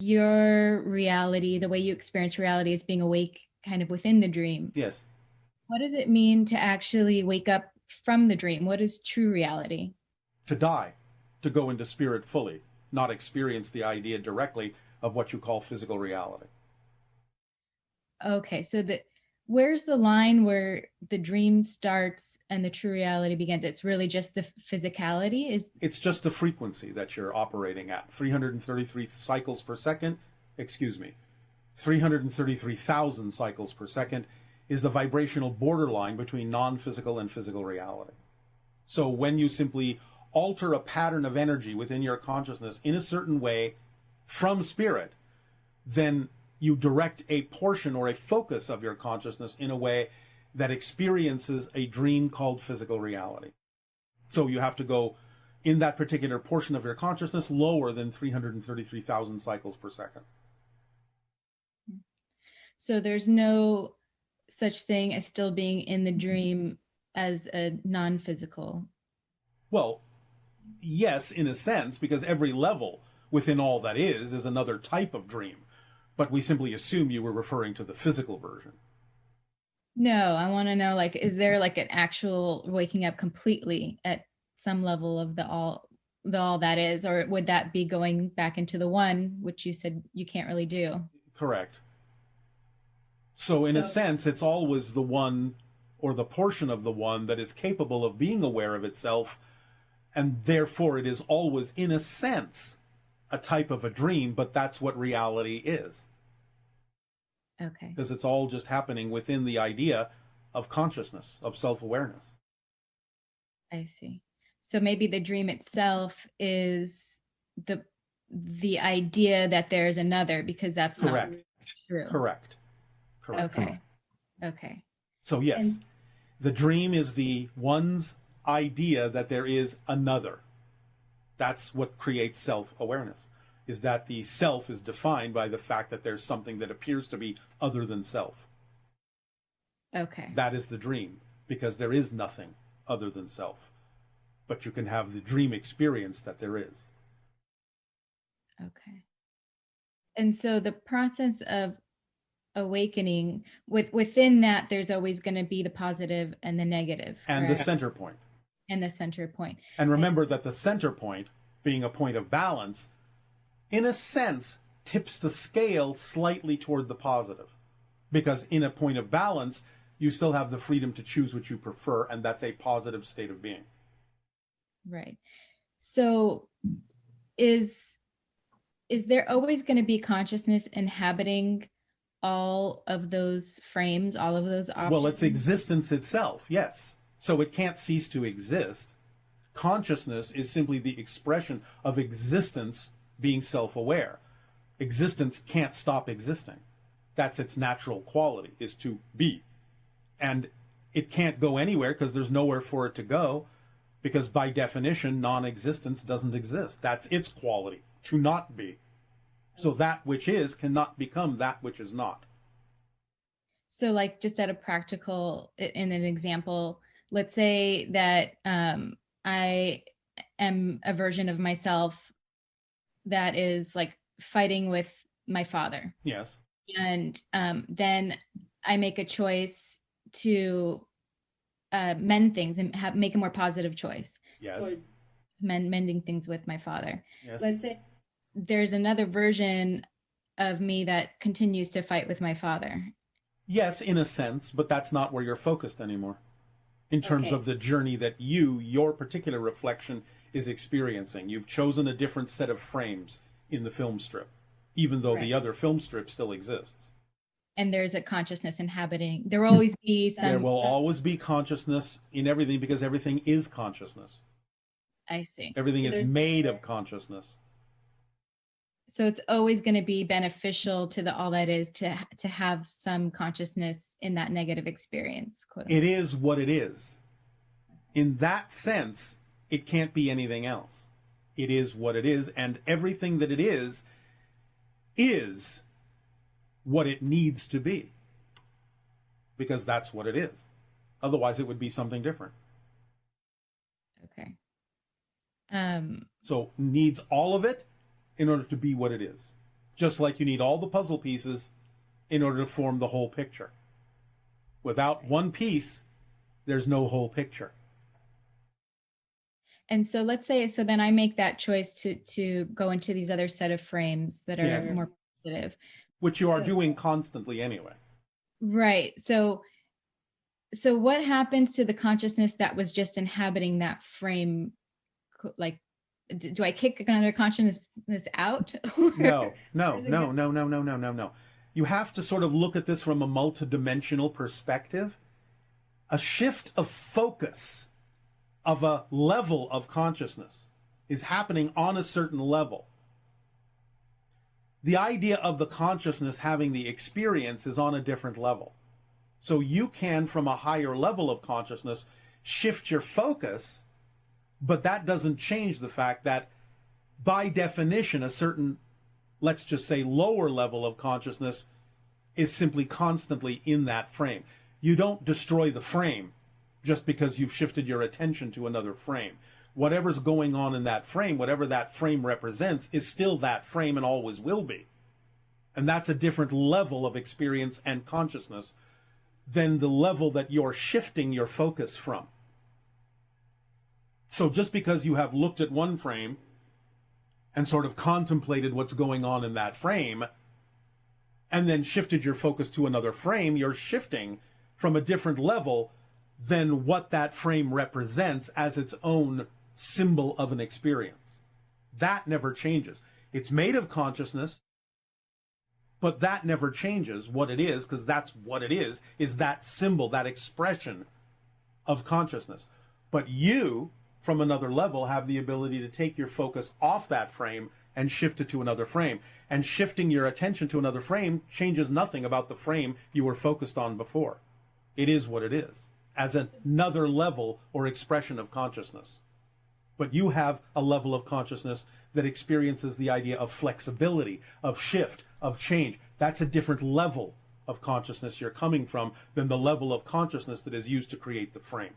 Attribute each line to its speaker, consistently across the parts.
Speaker 1: your reality, the way you experience reality, as being awake kind of within the dream.
Speaker 2: Yes.
Speaker 1: What does it mean to actually wake up from the dream? What is true reality?
Speaker 2: To die, to go into spirit fully, not experience the idea directly of what you call physical reality.
Speaker 1: Okay, so where's the line where the dream starts and the true reality begins? It's really just the physicality?
Speaker 2: It's just the frequency that you're operating at. 333 cycles per second, excuse me, 333,000 cycles per second is the vibrational borderline between non-physical and physical reality. So when you simply alter a pattern of energy within your consciousness in a certain way from spirit, then you direct a portion or a focus of your consciousness in a way that experiences a dream called physical reality. So you have to go in that particular portion of your consciousness lower than 333,000 cycles per second.
Speaker 1: So there's no such thing as still being in the dream as a non-physical.
Speaker 2: Well, yes, in a sense, because every level within all that is another type of dream. But we simply assume you were referring to the physical version.
Speaker 1: No, I want to know, like, is there like an actual waking up completely at some level of the all that is, or would that be going back into the one, which you said you can't really do?
Speaker 2: Correct. So in a sense, it's always the one or the portion of the one that is capable of being aware of itself, and therefore it is always, in a sense, a type of a dream, but that's what reality is.
Speaker 1: Okay.
Speaker 2: Because it's all just happening within the idea of consciousness, of self-awareness.
Speaker 1: I see. So maybe the dream itself is the idea that there's another, because that's
Speaker 2: Correct.
Speaker 1: not true.
Speaker 2: Correct.
Speaker 1: Okay. Okay.
Speaker 2: So yes, the dream is the one's idea that there is another. That's what creates self-awareness, is that the self is defined by the fact that there's something that appears to be other than self.
Speaker 1: Okay.
Speaker 2: That is the dream, because there is nothing other than self. But you can have the dream experience that there is.
Speaker 1: Okay. And so the process of awakening, within that, there's always going to be the positive and the negative.
Speaker 2: And
Speaker 1: correct?
Speaker 2: the center point.
Speaker 1: And the center point.
Speaker 2: And remember that the center point, being a point of balance, in a sense, tips the scale slightly toward the positive. Because in a point of balance, you still have the freedom to choose what you prefer, and that's a positive state of being.
Speaker 1: Right. So is there always going to be consciousness inhabiting all of those frames, all of those options?
Speaker 2: Well, it's existence itself, yes. So it can't cease to exist. Consciousness is simply the expression of existence being self-aware. Existence can't stop existing. That's its natural quality, is to be. And it can't go anywhere because there's nowhere for it to go, because by definition, non-existence doesn't exist. That's its quality, to not be. So that which is cannot become that which is not.
Speaker 1: So like just at a practical, in an example, let's say that I am a version of myself that is like fighting with my father.
Speaker 2: Yes.
Speaker 1: And then I make a choice to mend things and make a more positive choice.
Speaker 2: Yes.
Speaker 1: Mending things with my father.
Speaker 2: Yes.
Speaker 1: Let's say there's another version of me that continues to fight with my father.
Speaker 2: Yes, in a sense, but that's not where you're focused anymore. In terms of the journey that your particular reflection is experiencing. You've chosen a different set of frames in the film strip, even though the other film strip still exists.
Speaker 1: And there's a consciousness inhabiting. There will always be some...
Speaker 2: There will always be consciousness in everything, because everything is consciousness.
Speaker 1: I see.
Speaker 2: Everything is made of consciousness.
Speaker 1: So it's always going to be beneficial to the all that is to have some consciousness in that negative experience.
Speaker 2: It is what it is. In that sense, it can't be anything else. It is what it is, and everything that it is what it needs to be. Because that's what it is. Otherwise, it would be something different.
Speaker 1: Okay.
Speaker 2: So needs all of it in order to be what it is. just like you need all the puzzle pieces in order to form the whole picture. Without one piece, there's no whole picture.
Speaker 1: And so let's say, so then I make that choice to go into these other set of frames that are
Speaker 2: Yes.
Speaker 1: more positive.
Speaker 2: Which you are doing constantly anyway.
Speaker 1: Right. So what happens to the consciousness that was just inhabiting that frame? Like, do I kick another consciousness out?
Speaker 2: No. You have to sort of look at this from a multidimensional perspective. A shift of focus of a level of consciousness is happening on a certain level. The idea of the consciousness having the experience is on a different level. So you can, from a higher level of consciousness, shift your focus, but that doesn't change the fact that, by definition, a certain, let's just say, lower level of consciousness is simply constantly in that frame. You don't destroy the frame just because you've shifted your attention to another frame. Whatever's going on in that frame, whatever that frame represents, is still that frame and always will be. And that's a different level of experience and consciousness than the level that you're shifting your focus from. So just because you have looked at one frame and sort of contemplated what's going on in that frame, and then shifted your focus to another frame, you're shifting from a different level than what that frame represents as its own symbol of an experience. That never changes. It's made of consciousness, but that never changes what it is, because that's what it is that symbol, that expression of consciousness. But you, from another level, have the ability to take your focus off that frame and shift it to another frame. And shifting your attention to another frame changes nothing about the frame you were focused on before. It is what it is, as another level or expression of consciousness. But you have a level of consciousness that experiences the idea of flexibility, of shift, of change. That's a different level of consciousness you're coming from than the level of consciousness that is used to create the frame.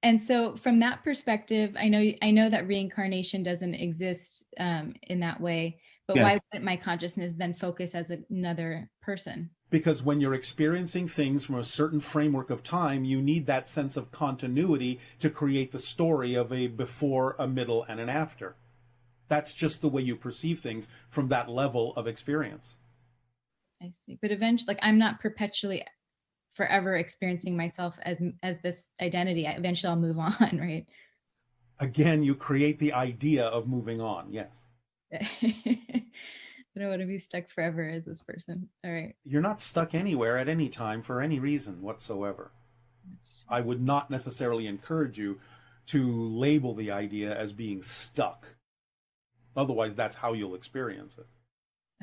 Speaker 1: And so from that perspective, I know that reincarnation doesn't exist in that way, but
Speaker 2: Yes.
Speaker 1: Why wouldn't my consciousness then focus as another person?
Speaker 2: Because when you're experiencing things from a certain framework of time, you need that sense of continuity to create the story of a before, a middle, and an after. That's just the way you perceive things from that level of experience.
Speaker 1: I see. But eventually, like, I'm not perpetually forever experiencing myself as this identity. Eventually I'll move on, right?
Speaker 2: Again, you create the idea of moving on, yes.
Speaker 1: I don't want to be stuck forever as this person. All right.
Speaker 2: You're not stuck anywhere at any time for any reason whatsoever. I would not necessarily encourage you to label the idea as being stuck. Otherwise, that's how you'll experience it.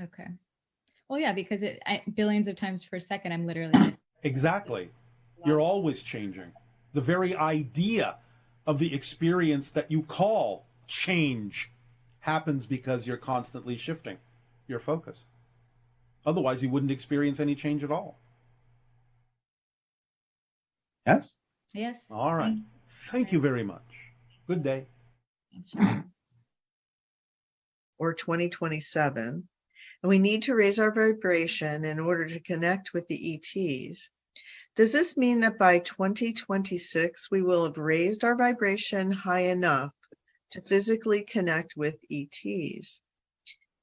Speaker 1: Okay. Well, yeah, because billions of times per second, I'm literally...
Speaker 2: Exactly. You're always changing. The very idea of the experience that you call change happens because you're constantly shifting your focus. Otherwise, you wouldn't experience any change at all. Yes?
Speaker 1: Yes.
Speaker 2: All right. Thank you very much. Good day.
Speaker 3: Or 2027, and we need to raise our vibration in order to connect with the ETs. Does this mean that by 2026, we will have raised our vibration high enough to physically connect with ETs?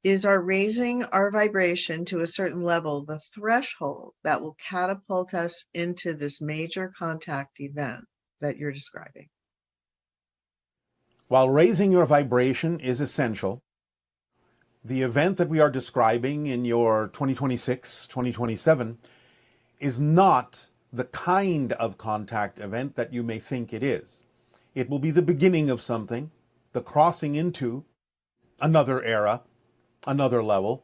Speaker 3: Is our raising our vibration to a certain level the threshold that will catapult us into this major contact event that you're describing?
Speaker 2: While raising your vibration is essential, the event that we are describing in your 2026, 2027 is not the kind of contact event that you may think it is. It will be the beginning of something, the crossing into another era, another level,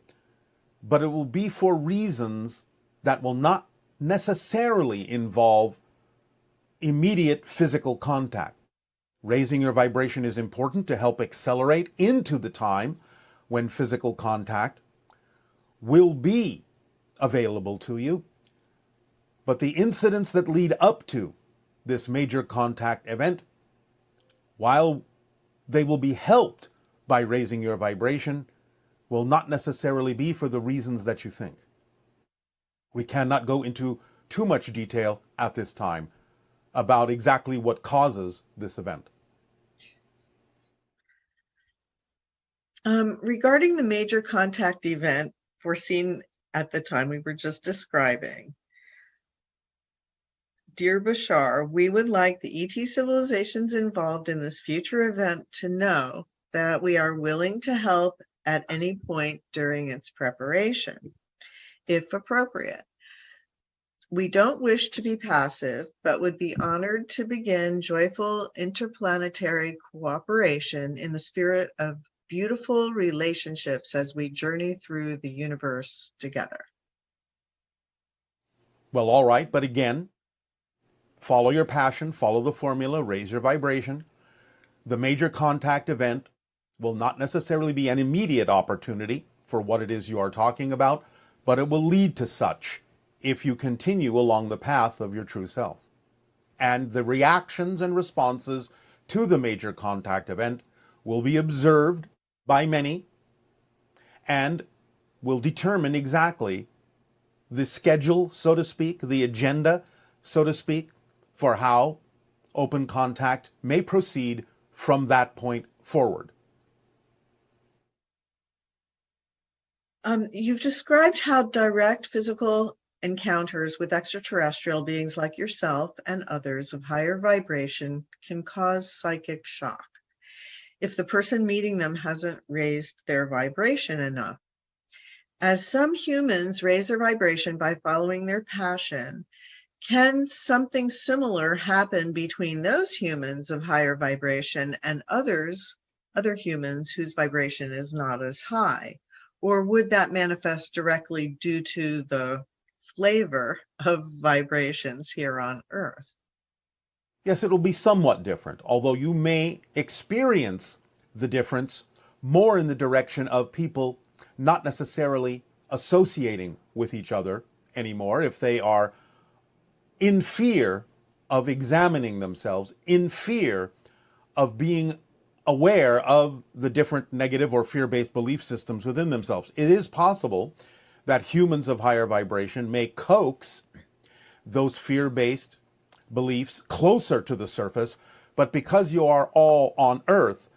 Speaker 2: but it will be for reasons that will not necessarily involve immediate physical contact. Raising your vibration is important to help accelerate into the time when physical contact will be available to you. But the incidents that lead up to this major contact event, while they will be helped by raising your vibration, will not necessarily be for the reasons that you think. We cannot go into too much detail at this time about exactly what causes this event.
Speaker 3: Regarding the major contact event foreseen at the time we were just describing, dear Bashar, we would like the ET civilizations involved in this future event to know that we are willing to help at any point during its preparation, if appropriate. We don't wish to be passive, but would be honored to begin joyful interplanetary cooperation in the spirit of beautiful relationships as we journey through the universe together.
Speaker 2: Well, all right, but again, follow your passion, follow the formula, raise your vibration. The major contact event will not necessarily be an immediate opportunity for what it is you are talking about, but it will lead to such if you continue along the path of your true self. And the reactions and responses to the major contact event will be observed by many and will determine exactly the schedule, so to speak, the agenda, so to speak, for how open contact may proceed from that point forward.
Speaker 3: You've described how direct physical encounters with extraterrestrial beings like yourself and others of higher vibration can cause psychic shock if the person meeting them hasn't raised their vibration enough. As some humans raise their vibration by following their passion, can something similar happen between those humans of higher vibration and other humans whose vibration is not as high? Or would that manifest directly due to the flavor of vibrations here on Earth?
Speaker 2: Yes, it'll be somewhat different, although you may experience the difference more in the direction of people not necessarily associating with each other anymore if they are in fear of examining themselves, in fear of being aware of the different negative or fear-based belief systems within themselves. It is possible that humans of higher vibration may coax those fear-based beliefs closer to the surface, but because you are all on Earth,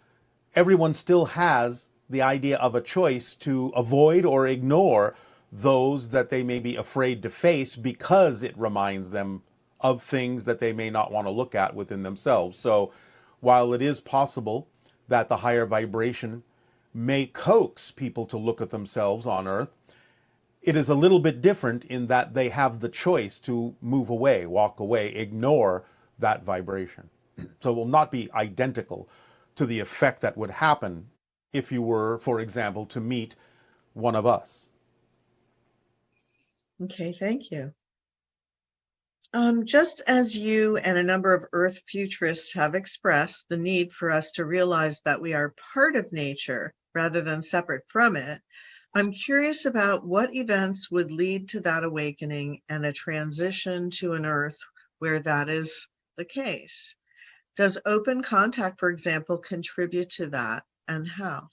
Speaker 2: everyone still has the idea of a choice to avoid or ignore those that they may be afraid to face because it reminds them of things that they may not want to look at within themselves. So while it is possible that the higher vibration may coax people to look at themselves on Earth, it is a little bit different in that they have the choice to move away, walk away, ignore that vibration. So it will not be identical to the effect that would happen if you were, for example, to meet one of us.
Speaker 3: Okay, thank you. Just as you and a number of Earth futurists have expressed the need for us to realize that we are part of nature rather than separate from it, I'm curious about what events would lead to that awakening and a transition to an Earth where that is the case. Does open contact, for example, contribute to that, and how?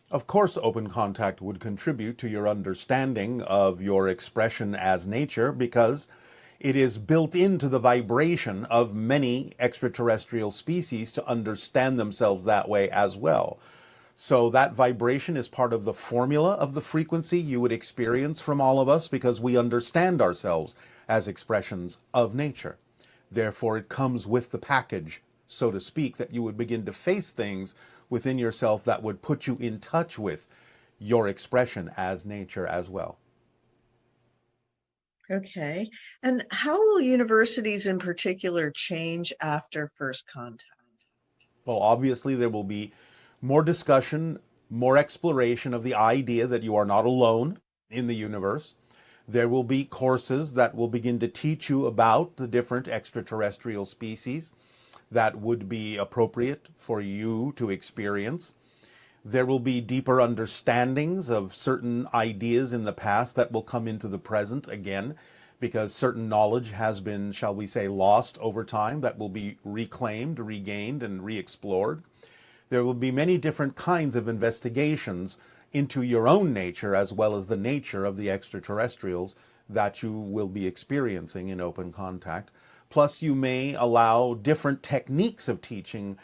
Speaker 2: Of course, open contact would contribute to your understanding of your expression as nature because it is built into the vibration of many extraterrestrial species to understand themselves that way as well. So that vibration is part of the formula of the frequency you would experience from all of us because we understand ourselves as expressions of nature. Therefore, it comes with the package, so to speak, that you would begin to face things within yourself that would put you in touch with your expression as nature as well.
Speaker 3: Okay. And how will universities in particular change after first contact?
Speaker 2: Well, obviously, there will be more discussion, more exploration of the idea that you are not alone in the universe. There will be courses that will begin to teach you about the different extraterrestrial species that would be appropriate for you to experience. There will be deeper understandings of certain ideas in the past that will come into the present again, because certain knowledge has been, shall we say, lost over time that will be reclaimed, regained, and re-explored. There will be many different kinds of investigations into your own nature as well as the nature of the extraterrestrials that you will be experiencing in open contact. Plus, you may allow different techniques of teaching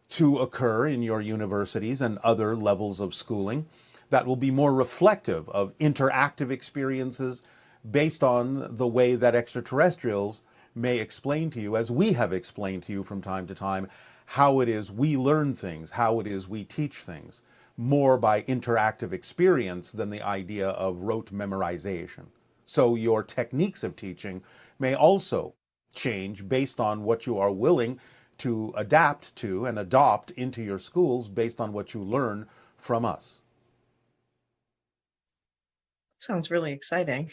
Speaker 2: to occur in your universities and other levels of schooling that will be more reflective of interactive experiences based on the way that extraterrestrials may explain to you, as we have explained to you from time to time, how it is we learn things, how it is we teach things, more by interactive experience than the idea of rote memorization. So your techniques of teaching may also change based on what you are willing to adapt to and adopt into your schools based on what you learn from us.
Speaker 3: Sounds really exciting.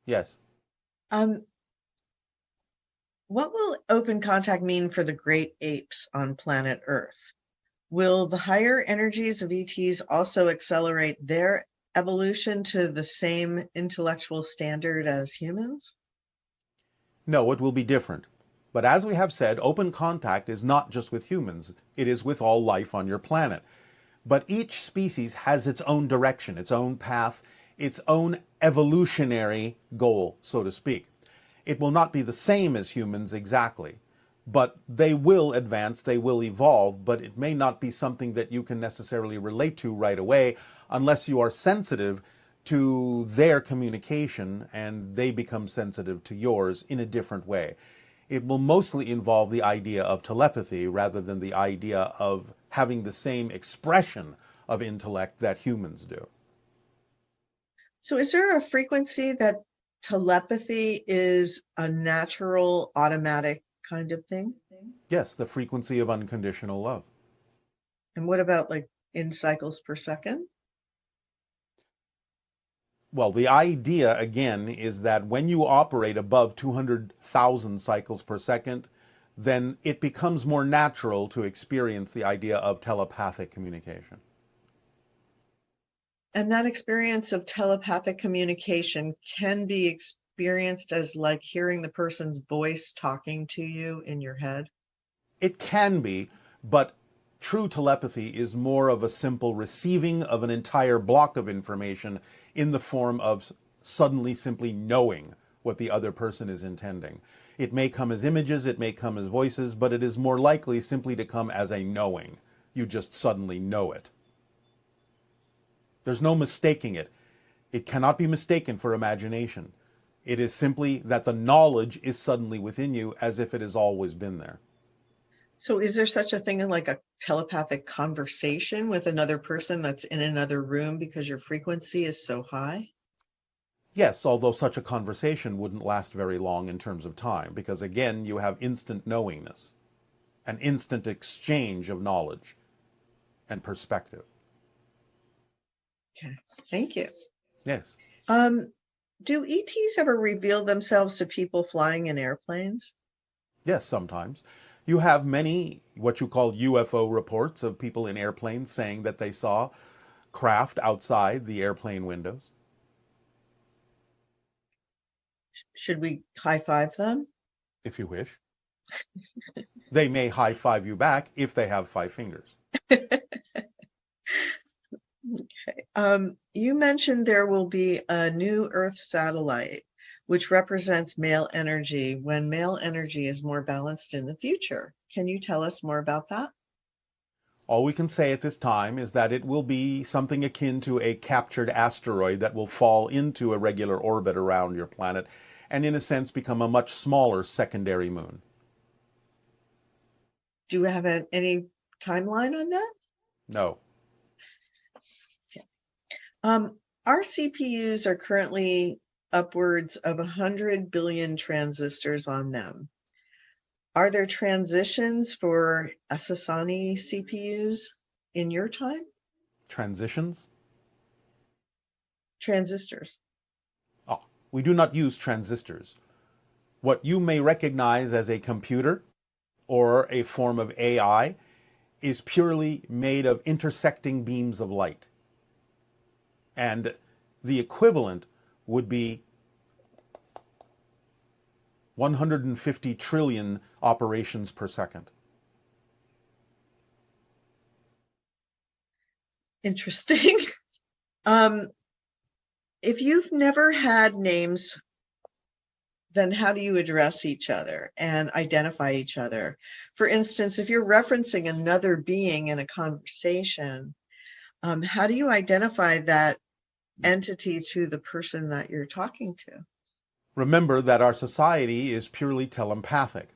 Speaker 2: Yes.
Speaker 3: What will open contact mean for the great apes on planet Earth? Will the higher energies of ETs also accelerate their evolution to the same intellectual standard as humans?
Speaker 2: No, it will be different. But as we have said, open contact is not just with humans, it is with all life on your planet. But each species has its own direction, its own path, its own evolutionary goal, so to speak. It will not be the same as humans exactly, but they will advance, they will evolve, but it may not be something that you can necessarily relate to right away unless you are sensitive to their communication and they become sensitive to yours in a different way. It will mostly involve the idea of telepathy rather than the idea of having the same expression of intellect that humans do.
Speaker 3: So is there a frequency that telepathy is a natural, automatic kind of thing?
Speaker 2: Yes, the frequency of unconditional love.
Speaker 3: And what about like in cycles per second?
Speaker 2: Well, the idea, again, is that when you operate above 200,000 cycles per second, then it becomes more natural to experience the idea of telepathic communication.
Speaker 3: And that experience of telepathic communication can be experienced as like hearing the person's voice talking to you in your head?
Speaker 2: It can be, but true telepathy is more of a simple receiving of an entire block of information in the form of suddenly simply knowing what the other person is intending. It may come as images, it may come as voices, but it is more likely simply to come as a knowing. You just suddenly know it. There's no mistaking it. It cannot be mistaken for imagination. It is simply that the knowledge is suddenly within you as if it has always been there.
Speaker 3: So is there such a thing as like a telepathic conversation with another person that's in another room because your frequency is so high?
Speaker 2: Yes, although such a conversation wouldn't last very long in terms of time, because again, you have instant knowingness, an instant exchange of knowledge and perspective.
Speaker 3: Okay, thank you.
Speaker 2: Yes.
Speaker 3: Do ETs ever reveal themselves to people flying in airplanes?
Speaker 2: Yes, sometimes. You have many what you call UFO reports of people in airplanes saying that they saw craft outside the airplane windows.
Speaker 3: Should we high five them?
Speaker 2: If you wish. They may high five you back if they have 5 fingers.
Speaker 3: Okay. You mentioned there will be a new Earth satellite, which represents male energy when male energy is more balanced in the future. Can you tell us more about that?
Speaker 2: All we can say at this time is that it will be something akin to a captured asteroid that will fall into a regular orbit around your planet and in a sense become a much smaller secondary moon.
Speaker 3: Do you have any timeline on that?
Speaker 2: No.
Speaker 3: Our CPUs are currently upwards of 100 billion transistors on them. Are there transitions for Asasani CPUs in your time?
Speaker 2: Transitions?
Speaker 3: Transistors.
Speaker 2: Oh, we do not use transistors. What you may recognize as a computer or a form of AI is purely made of intersecting beams of light. And the equivalent would be 150 trillion operations per second.
Speaker 3: Interesting. Um, if you've never had names, then how do you address each other and identify each other? For instance, if you're referencing another being in a conversation, how do you identify that entity to the person that you're talking to?
Speaker 2: Remember that our society is purely telepathic,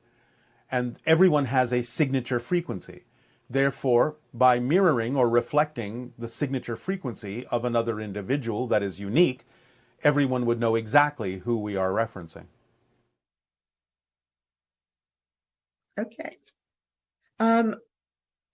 Speaker 2: and everyone has a signature frequency. Therefore, by mirroring or reflecting the signature frequency of another individual that is unique, everyone would know exactly who we are referencing.
Speaker 3: Okay.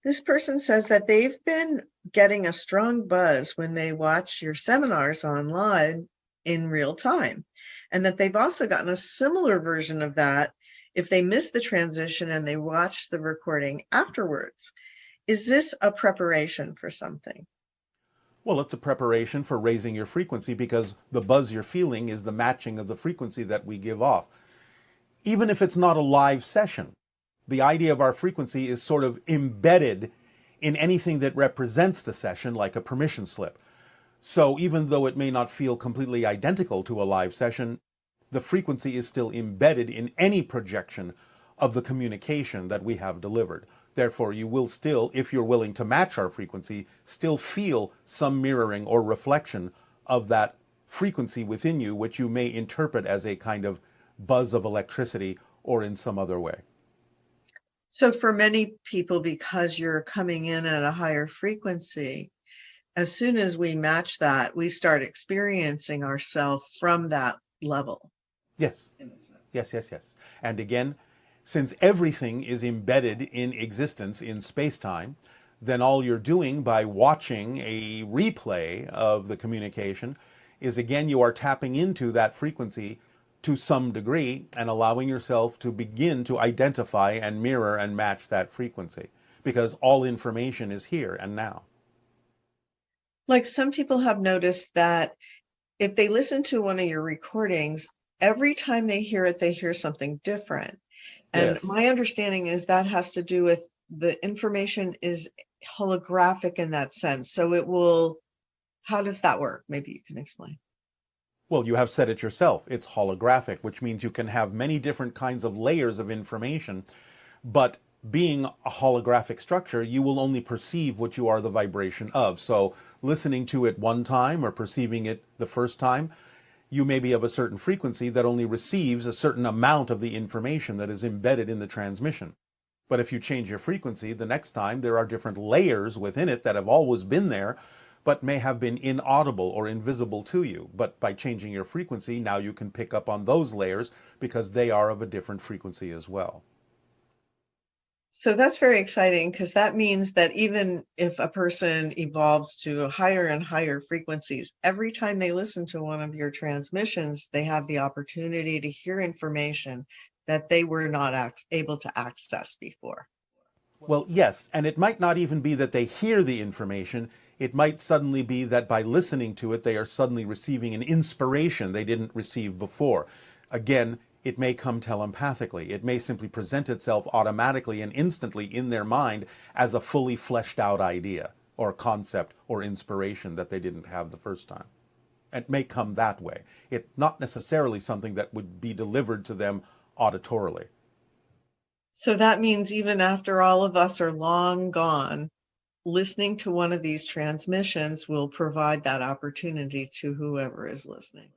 Speaker 3: This person says that they've been getting a strong buzz when they watch your seminars online in real time, and that they've also gotten a similar version of that if they miss the transition and they watch the recording afterwards. Is this a preparation for something?
Speaker 2: Well, it's a preparation for raising your frequency because the buzz you're feeling is the matching of the frequency that we give off. Even if it's not a live session, the idea of our frequency is sort of embedded in anything that represents the session, like a permission slip. So even though it may not feel completely identical to a live session, the frequency is still embedded in any projection of the communication that we have delivered. Therefore, you will still, if you're willing to match our frequency, still feel some mirroring or reflection of that frequency within you, which you may interpret as a kind of buzz of electricity or in some other way.
Speaker 3: So for many people, because you're coming in at a higher frequency, as soon as we match that, we start experiencing ourselves from that level.
Speaker 2: Yes. Yes. And again, since everything is embedded in existence in space-time, then all you're doing by watching a replay of the communication is, again, you are tapping into that frequency to some degree and allowing yourself to begin to identify and mirror and match that frequency, because all information is here and now.
Speaker 3: Like some people have noticed that if they listen to one of your recordings, every time they hear something different. And
Speaker 2: Yes.
Speaker 3: my understanding is that has to do with the information is holographic in that sense. So it will, how does that work? Maybe you can explain.
Speaker 2: Well, you have said it yourself. It's holographic, which means you can have many different kinds of layers of information, but being a holographic structure, you will only perceive what you are the vibration of. So listening to it one time or perceiving it the first time, you may be of a certain frequency that only receives a certain amount of the information that is embedded in the transmission. But if you change your frequency, the next time there are different layers within it that have always been there, but may have been inaudible or invisible to you. But by changing your frequency, now you can pick up on those layers because they are of a different frequency as well.
Speaker 3: So that's very exciting, because that means that even if a person evolves to higher and higher frequencies, every time they listen to one of your transmissions, they have the opportunity to hear information that they were not able to access before.
Speaker 2: Well, yes, and it might not even be that they hear the information. It might suddenly be that by listening to it, they are suddenly receiving an inspiration they didn't receive before. Again, it may come telepathically. It may simply present itself automatically and instantly in their mind as a fully fleshed out idea or concept or inspiration that they didn't have the first time. It may come that way. It's not necessarily something that would be delivered to them auditorily.
Speaker 3: So that means even after all of us are long gone, listening to one of these transmissions will provide that opportunity to whoever is listening.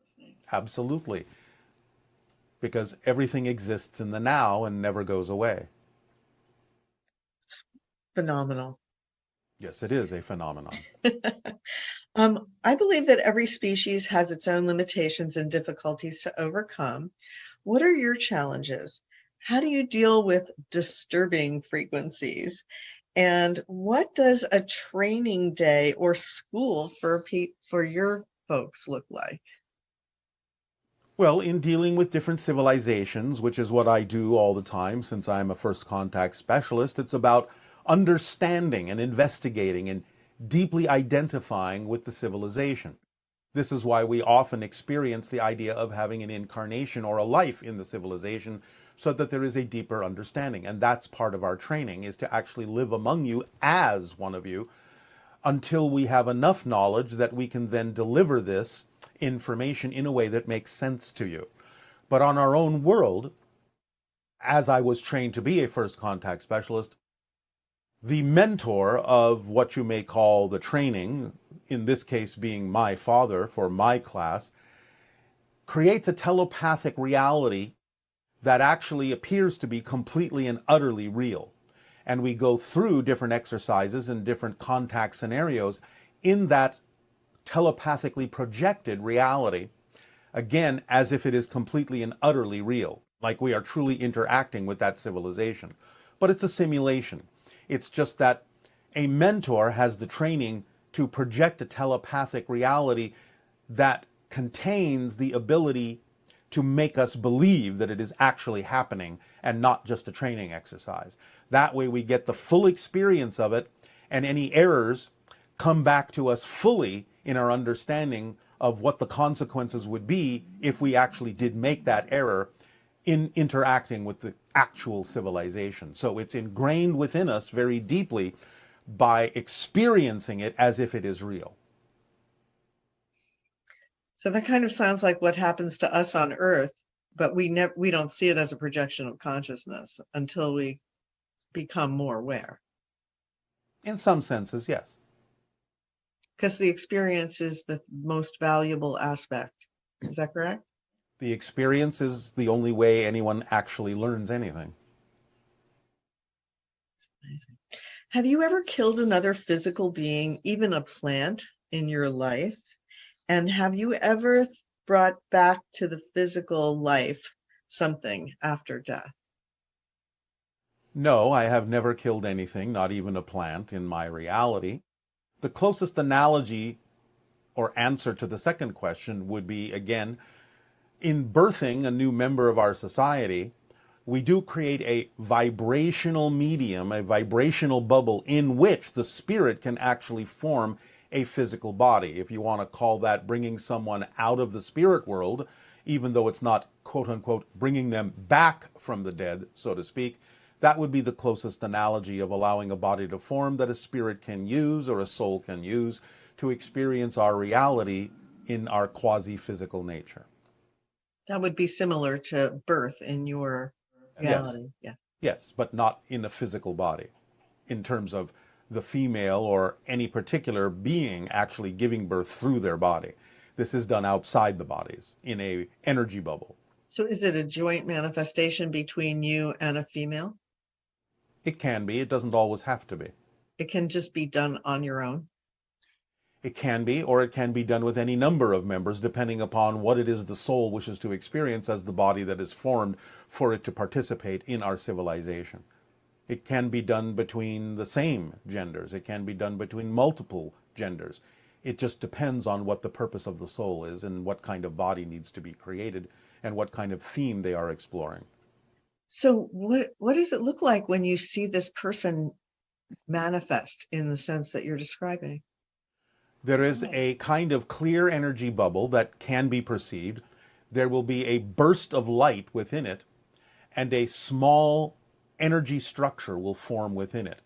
Speaker 2: Absolutely. Because everything exists in the now and never goes away.
Speaker 3: It's phenomenal.
Speaker 2: Yes, it is a phenomenon.
Speaker 3: I believe that every species has its own limitations and difficulties to overcome. What are your challenges? How do you deal with disturbing frequencies? And what does a training day or school for your folks look like?
Speaker 2: Well, in dealing with different civilizations, which is what I do all the time since I'm a first contact specialist, it's about understanding and investigating and deeply identifying with the civilization. This is why we often experience the idea of having an incarnation or a life in the civilization, so that there is a deeper understanding. And that's part of our training, is to actually live among you as one of you, until we have enough knowledge that we can then deliver this information in a way that makes sense to you. But on our own world, as I was trained to be a first contact specialist, the mentor of what you may call the training, in this case being my father for my class, creates a telepathic reality that actually appears to be completely and utterly real. And we go through different exercises and different contact scenarios in that telepathically projected reality, again, as if it is completely and utterly real, like we are truly interacting with that civilization. But it's a simulation. It's just that a mentor has the training to project a telepathic reality that contains the ability to make us believe that it is actually happening and not just a training exercise. That way we get the full experience of it, and any errors come back to us fully in our understanding of what the consequences would be if we actually did make that error in interacting with the actual civilization. So it's ingrained within us very deeply by experiencing it as if it is real.
Speaker 3: So that kind of sounds like what happens to us on Earth, but we don't see it as a projection of consciousness until we become more aware.
Speaker 2: In some senses, yes.
Speaker 3: Because the experience is the most valuable aspect. Is that correct?
Speaker 2: The experience is the only way anyone actually learns anything.
Speaker 3: That's amazing. Have you ever killed another physical being, even a plant, in your life? And have you ever brought back to the physical life something after death?
Speaker 2: No, I have never killed anything, not even a plant, in my reality. The closest analogy or answer to the second question would be, again, in birthing a new member of our society, we do create a vibrational medium, a vibrational bubble in which the spirit can actually form a physical body. If you want to call that bringing someone out of the spirit world, even though it's not, quote unquote, bringing them back from the dead, so to speak, that would be the closest analogy of allowing a body to form that a spirit can use or a soul can use to experience our reality in our quasi-physical nature.
Speaker 3: That would be similar to birth in your reality.
Speaker 2: Yes. Yes, but not in a physical body, in terms of the female or any particular being actually giving birth through their body. This is done outside the bodies, in a energy bubble.
Speaker 3: So is it a joint manifestation between you and a female?
Speaker 2: It can be. It doesn't always have to be.
Speaker 3: It can just be done on your own?
Speaker 2: It can be, or it can be done with any number of members, depending upon what it is the soul wishes to experience as the body that is formed for it to participate in our civilization. It can be done between the same genders. It can be done between multiple genders. It just depends on what the purpose of the soul is and what kind of body needs to be created and what kind of theme they are exploring.
Speaker 3: So what does it look like when you see this person manifest in the sense that you're describing?
Speaker 2: There is a kind of clear energy bubble that can be perceived. There will be a burst of light within it, and a small energy structure will form within it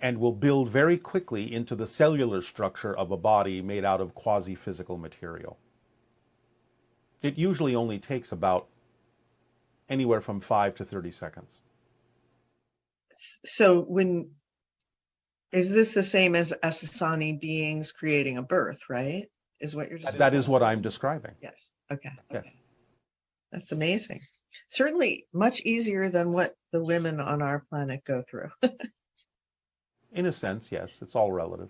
Speaker 2: and will build very quickly into the cellular structure of a body made out of quasi-physical material. It usually only takes about anywhere from 5 to 30 seconds.
Speaker 3: So is this the same as Asasani beings creating a birth, right? Is what you're just
Speaker 2: That is what I'm describing.
Speaker 3: Yes. Okay.
Speaker 2: Yes.
Speaker 3: That's amazing. Certainly much easier than what the women on our planet go through.
Speaker 2: In a sense, yes, it's all relative.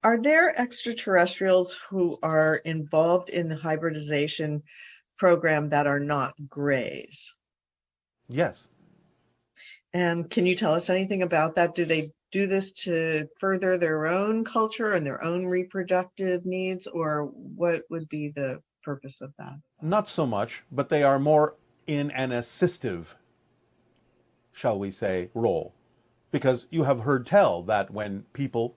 Speaker 3: Are there extraterrestrials who are involved in the hybridization program that are not grays?
Speaker 2: Yes.
Speaker 3: And can you tell us anything about that? Do they do this to further their own culture and their own reproductive needs, or what would be the purpose of that?
Speaker 2: Not so much, but they are more in an assistive, shall we say, role. Because you have heard tell that when people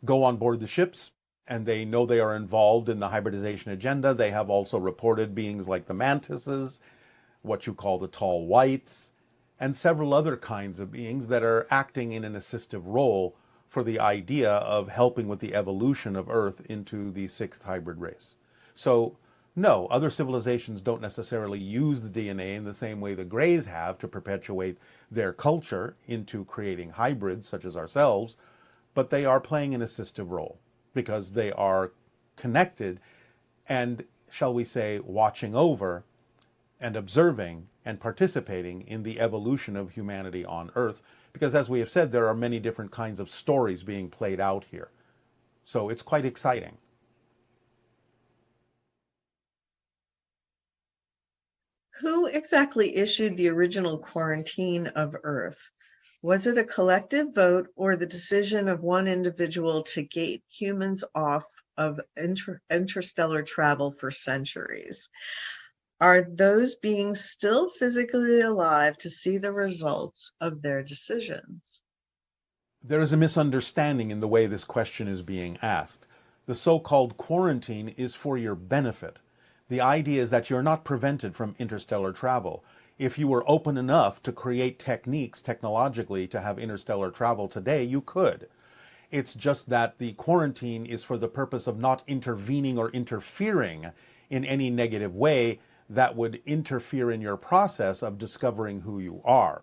Speaker 2: go on board the ships and they know they are involved in the hybridization agenda, they have also reported beings like the mantises, what you call the tall whites, and several other kinds of beings that are acting in an assistive role for the idea of helping with the evolution of Earth into the sixth hybrid race. So, no, other civilizations don't necessarily use the DNA in the same way the Greys have to perpetuate their culture into creating hybrids such as ourselves, but they are playing an assistive role because they are connected and, shall we say, watching over and observing and participating in the evolution of humanity on Earth. Because as we have said, there are many different kinds of stories being played out here. So it's quite exciting.
Speaker 3: Who exactly issued the original quarantine of Earth? Was it a collective vote or the decision of one individual to gate humans off of interstellar travel for centuries? Are those beings still physically alive to see the results of their decisions?
Speaker 2: There is a misunderstanding in the way this question is being asked. The so-called quarantine is for your benefit. The idea is that you're not prevented from interstellar travel. If you were open enough to create techniques technologically to have interstellar travel today, you could. It's just that the quarantine is for the purpose of not intervening or interfering in any negative way that would interfere in your process of discovering who you are.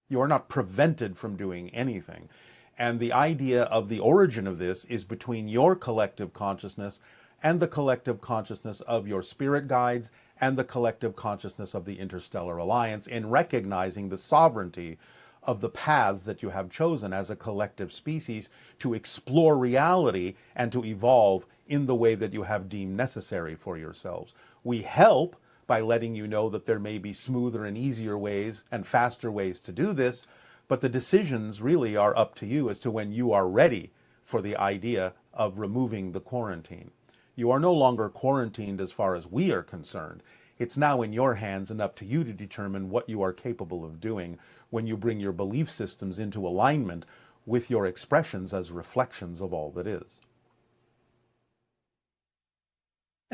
Speaker 2: You are not prevented from doing anything. And the idea of the origin of this is between your collective consciousness and the collective consciousness of your spirit guides and the collective consciousness of the Interstellar Alliance in recognizing the sovereignty of the paths that you have chosen as a collective species to explore reality and to evolve in the way that you have deemed necessary for yourselves. We help by letting you know that there may be smoother and easier ways and faster ways to do this, but the decisions really are up to you as to when you are ready for the idea of removing the quarantine. You are no longer quarantined as far as we are concerned. It's now in your hands and up to you to determine what you are capable of doing when you bring your belief systems into alignment with your expressions as reflections of all that is.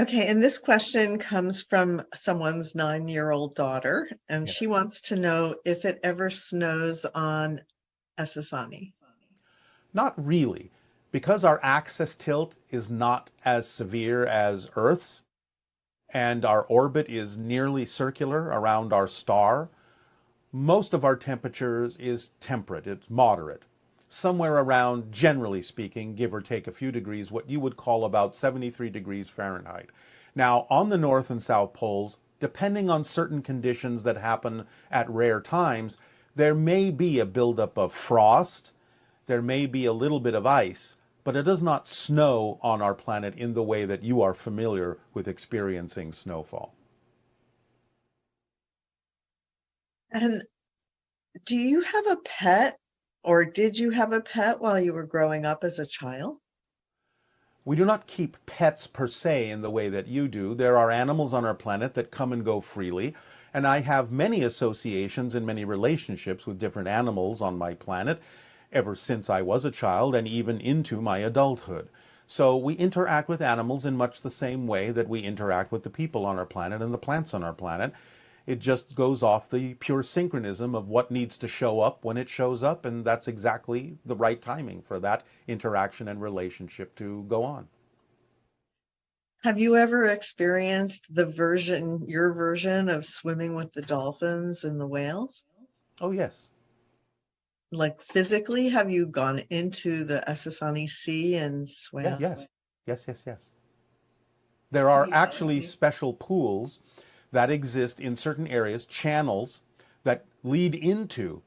Speaker 3: Okay, and this question comes from someone's 9-year-old daughter, and she wants to know if it ever snows on Essassani.
Speaker 2: Not really. Because our axis tilt is not as severe as Earth's, and our orbit is nearly circular around our star, most of our temperatures is temperate, it's moderate. Somewhere around, generally speaking, give or take a few degrees, what you would call about 73 degrees Fahrenheit. Now, on the North and South Poles, depending on certain conditions that happen at rare times, there may be a buildup of frost, there may be a little bit of ice, but it does not snow on our planet in the way that you are familiar with experiencing snowfall.
Speaker 3: And do you have a pet, or did you have a pet while you were growing up as a child?
Speaker 2: We do not keep pets per se in the way that you do. There are animals on our planet that come and go freely, and I have many associations and many relationships with different animals on my planet ever since I was a child and even into my adulthood. So we interact with animals in much the same way that we interact with the people on our planet and the plants on our planet. It just goes off the pure synchronism of what needs to show up when it shows up, and that's exactly the right timing for that interaction and relationship to go on.
Speaker 3: Have you ever experienced your version of swimming with the dolphins and the whales?
Speaker 2: Oh, yes.
Speaker 3: Like physically, have you gone into the Essassani Sea and swam?
Speaker 2: Yes. There are actually special pools that exist in certain areas, channels that lead into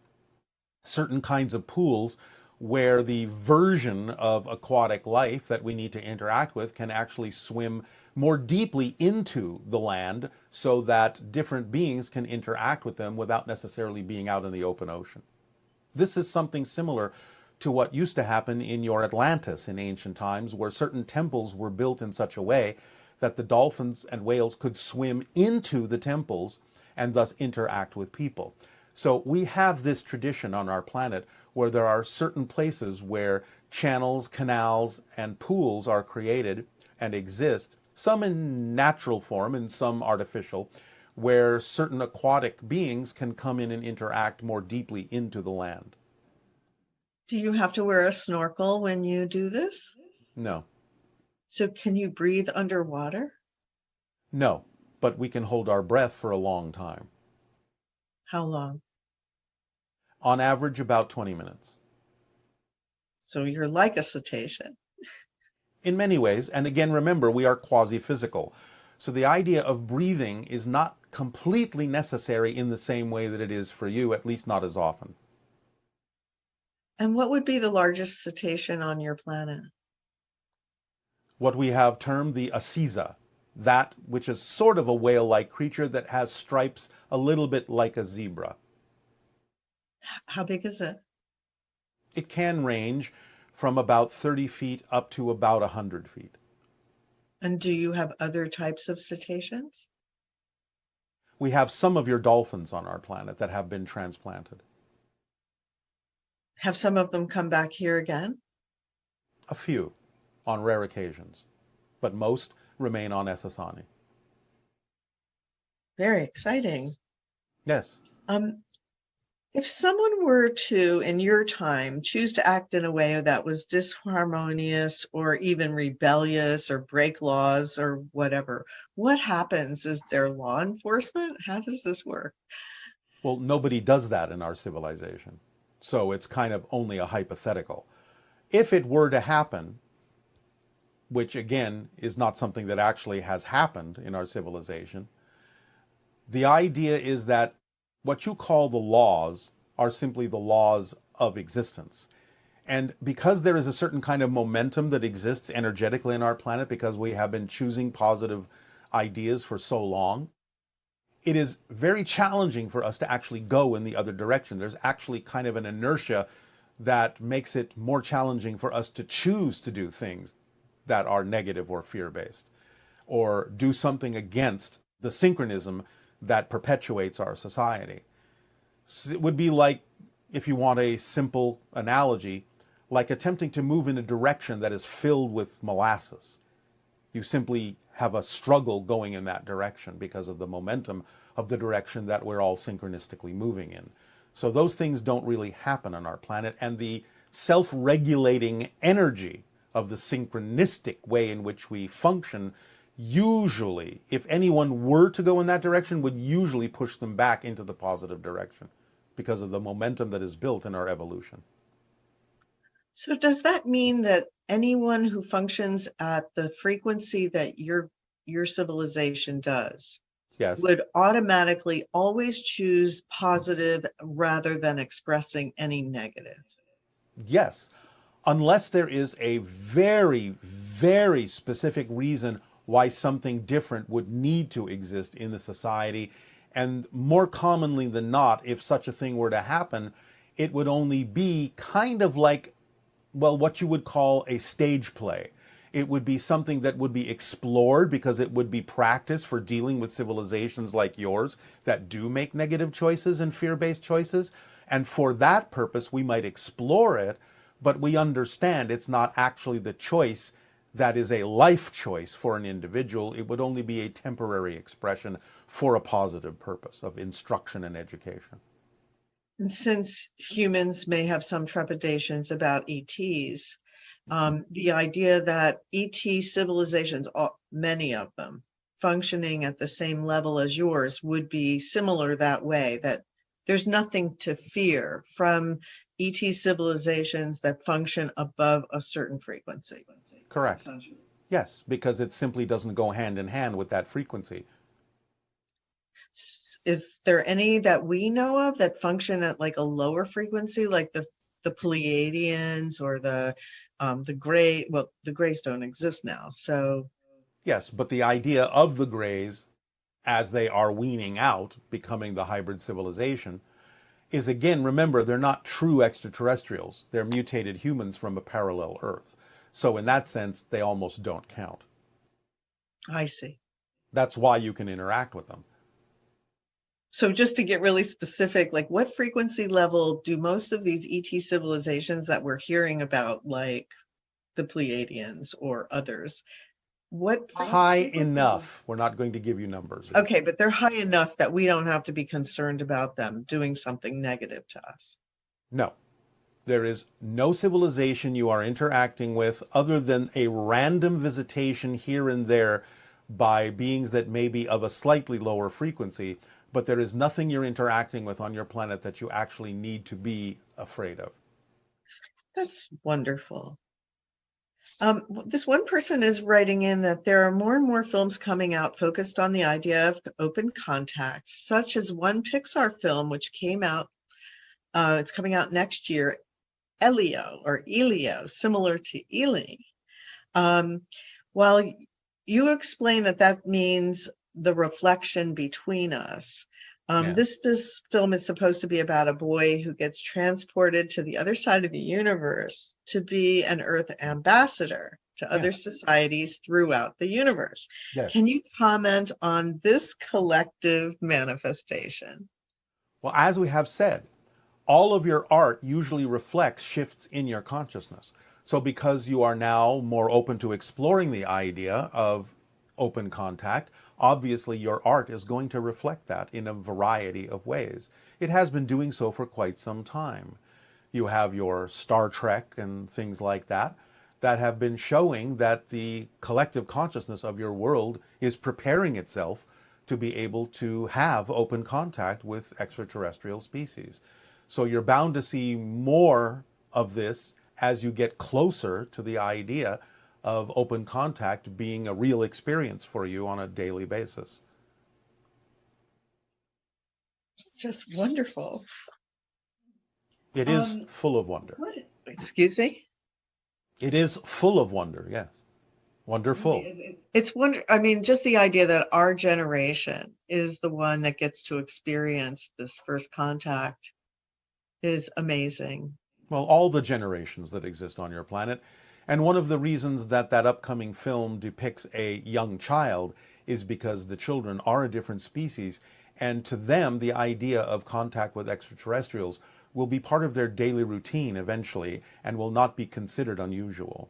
Speaker 2: certain kinds of pools where the version of aquatic life that we need to interact with can actually swim more deeply into the land so that different beings can interact with them without necessarily being out in the open ocean. This is something similar to what used to happen in your Atlantis in ancient times, where certain temples were built in such a way that the dolphins and whales could swim into the temples and thus interact with people. So we have this tradition on our planet where there are certain places where channels, canals, and pools are created and exist, some in natural form and some artificial, where certain aquatic beings can come in and interact more deeply into the land.
Speaker 3: Do you have to wear a snorkel when you do this?
Speaker 2: No.
Speaker 3: So can you breathe underwater?
Speaker 2: No, but we can hold our breath for a long time.
Speaker 3: How long?
Speaker 2: On average, about 20 minutes.
Speaker 3: So you're like a cetacean.
Speaker 2: In many ways, and again, remember, we are quasi-physical. So the idea of breathing is not completely necessary in the same way that it is for you, at least not as often.
Speaker 3: And what would be the largest cetacean on your planet?
Speaker 2: What we have termed the Asiza, that which is sort of a whale-like creature that has stripes a little bit like a zebra.
Speaker 3: How big is it?
Speaker 2: It can range from about 30 feet up to about 100 feet.
Speaker 3: And do you have other types of cetaceans?
Speaker 2: We have some of your dolphins on our planet that have been transplanted.
Speaker 3: Have some of them come back here again?
Speaker 2: A few, on rare occasions, but most remain on Essassani.
Speaker 3: Very exciting.
Speaker 2: Yes.
Speaker 3: If someone were to, in your time, choose to act in a way that was disharmonious or even rebellious or break laws or whatever, what happens? Is there law enforcement? How does this work?
Speaker 2: Well, nobody does that in our civilization, so it's kind of only a hypothetical. If it were to happen, which again is not something that actually has happened in our civilization, the idea is that what you call the laws are simply the laws of existence. And because there is a certain kind of momentum that exists energetically in our planet, because we have been choosing positive ideas for so long, it is very challenging for us to actually go in the other direction. There's actually kind of an inertia that makes it more challenging for us to choose to do things that are negative or fear-based, or do something against the synchronism that perpetuates our society. It would be like, if you want a simple analogy, like attempting to move in a direction that is filled with molasses. You simply have a struggle going in that direction because of the momentum of the direction that we're all synchronistically moving in. So those things don't really happen on our planet, and the self-regulating energy of the synchronistic way in which we function usually, if anyone were to go in that direction, would usually push them back into the positive direction because of the momentum that is built in our evolution.
Speaker 3: So does that mean that anyone who functions at the frequency that your civilization does
Speaker 2: Yes.
Speaker 3: would automatically always choose positive rather than expressing any negative?
Speaker 2: Yes, unless there is a very, very specific reason why something different would need to exist in the society. And more commonly than not, if such a thing were to happen, it would only be kind of like, well, what you would call a stage play. It would be something that would be explored because it would be practice for dealing with civilizations like yours that do make negative choices and fear-based choices. And for that purpose, we might explore it, but we understand it's not actually the choice that is a life choice for an individual. It would only be a temporary expression for a positive purpose of instruction and education.
Speaker 3: And since humans may have some trepidations about ETs, the idea that ET civilizations, many of them, functioning at the same level as yours would be similar that way, that there's nothing to fear from ET civilizations that function above a certain frequency.
Speaker 2: Correct. Yes, because it simply doesn't go hand in hand with that frequency.
Speaker 3: Is there any that we know of that function at like a lower frequency, like the Pleiadians or the gray? Well, the grays don't exist now, so
Speaker 2: yes, but the idea of the grays, as they are weaning out, becoming the hybrid civilization, is, again, remember, they're not true extraterrestrials. They're mutated humans from a parallel Earth. So in that sense, they almost don't count.
Speaker 3: I see.
Speaker 2: That's why you can interact with them.
Speaker 3: So just to get really specific, like what frequency level do most of these ET civilizations that we're hearing about, like the Pleiadians or others, what
Speaker 2: High
Speaker 3: frequency?
Speaker 2: enough. We're not going to give you numbers.
Speaker 3: Okay, but they're high enough that we don't have to be concerned about them doing something negative to us.
Speaker 2: No. There is no civilization you are interacting with other than a random visitation here and there by beings that may be of a slightly lower frequency, but there is nothing you're interacting with on your planet that you actually need to be afraid of.
Speaker 3: That's wonderful. This one person is writing in that there are more and more films coming out focused on the idea of open contact, such as one Pixar film which came out, it's coming out next year, Elio, similar to Ely. While you explain that that means the reflection between us,
Speaker 2: Yeah.
Speaker 3: this film is supposed to be about a boy who gets transported to the other side of the universe to be an Earth ambassador to other
Speaker 2: Yes.
Speaker 3: societies throughout the universe.
Speaker 2: Yes.
Speaker 3: Can you comment on this collective manifestation?
Speaker 2: Well, as we have said, all of your art usually reflects shifts in your consciousness. So because you are now more open to exploring the idea of open contact, obviously your art is going to reflect that in a variety of ways. It has been doing so for quite some time. You have your Star Trek and things like that that have been showing that the collective consciousness of your world is preparing itself to be able to have open contact with extraterrestrial species. So you're bound to see more of this as you get closer to the idea of open contact being a real experience for you on a daily basis.
Speaker 3: Just wonderful.
Speaker 2: It is full of wonder.
Speaker 3: What? Excuse me?
Speaker 2: It is full of wonder, yes. Wonderful.
Speaker 3: It's wonder. I mean, just the idea that our generation is the one that gets to experience this first contact is amazing.
Speaker 2: Well, all the generations that exist on your planet. And one of the reasons that that upcoming film depicts a young child is because the children are a different species. And to them, the idea of contact with extraterrestrials will be part of their daily routine eventually and will not be considered unusual.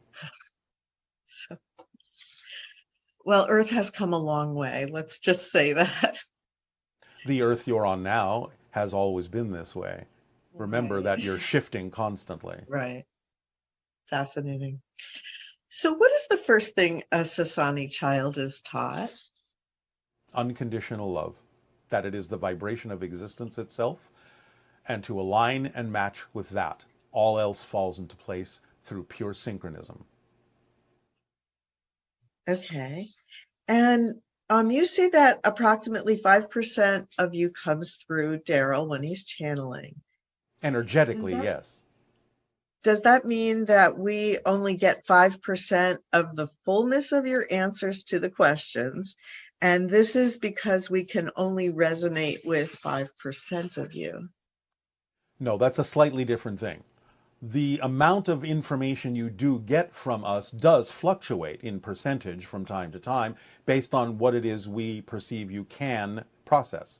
Speaker 3: Well, Earth has come a long way. Let's just say that.
Speaker 2: The Earth you're on now has always been this way. Remember
Speaker 3: Right.
Speaker 2: that you're shifting constantly.
Speaker 3: Right. Fascinating. So what is the first thing a Sasani child is taught?
Speaker 2: Unconditional love, that it is the vibration of existence itself, and to align and match with that. All else falls into place through pure synchronism.
Speaker 3: Okay. And you say that approximately 5% of you comes through Darryl when he's channeling.
Speaker 2: Energetically, yes.
Speaker 3: Does that mean that we only get 5% of the fullness of your answers to the questions? And this is because we can only resonate with 5% of you.
Speaker 2: No, that's a slightly different thing. The amount of information you do get from us does fluctuate in percentage from time to time based on what it is we perceive you can process.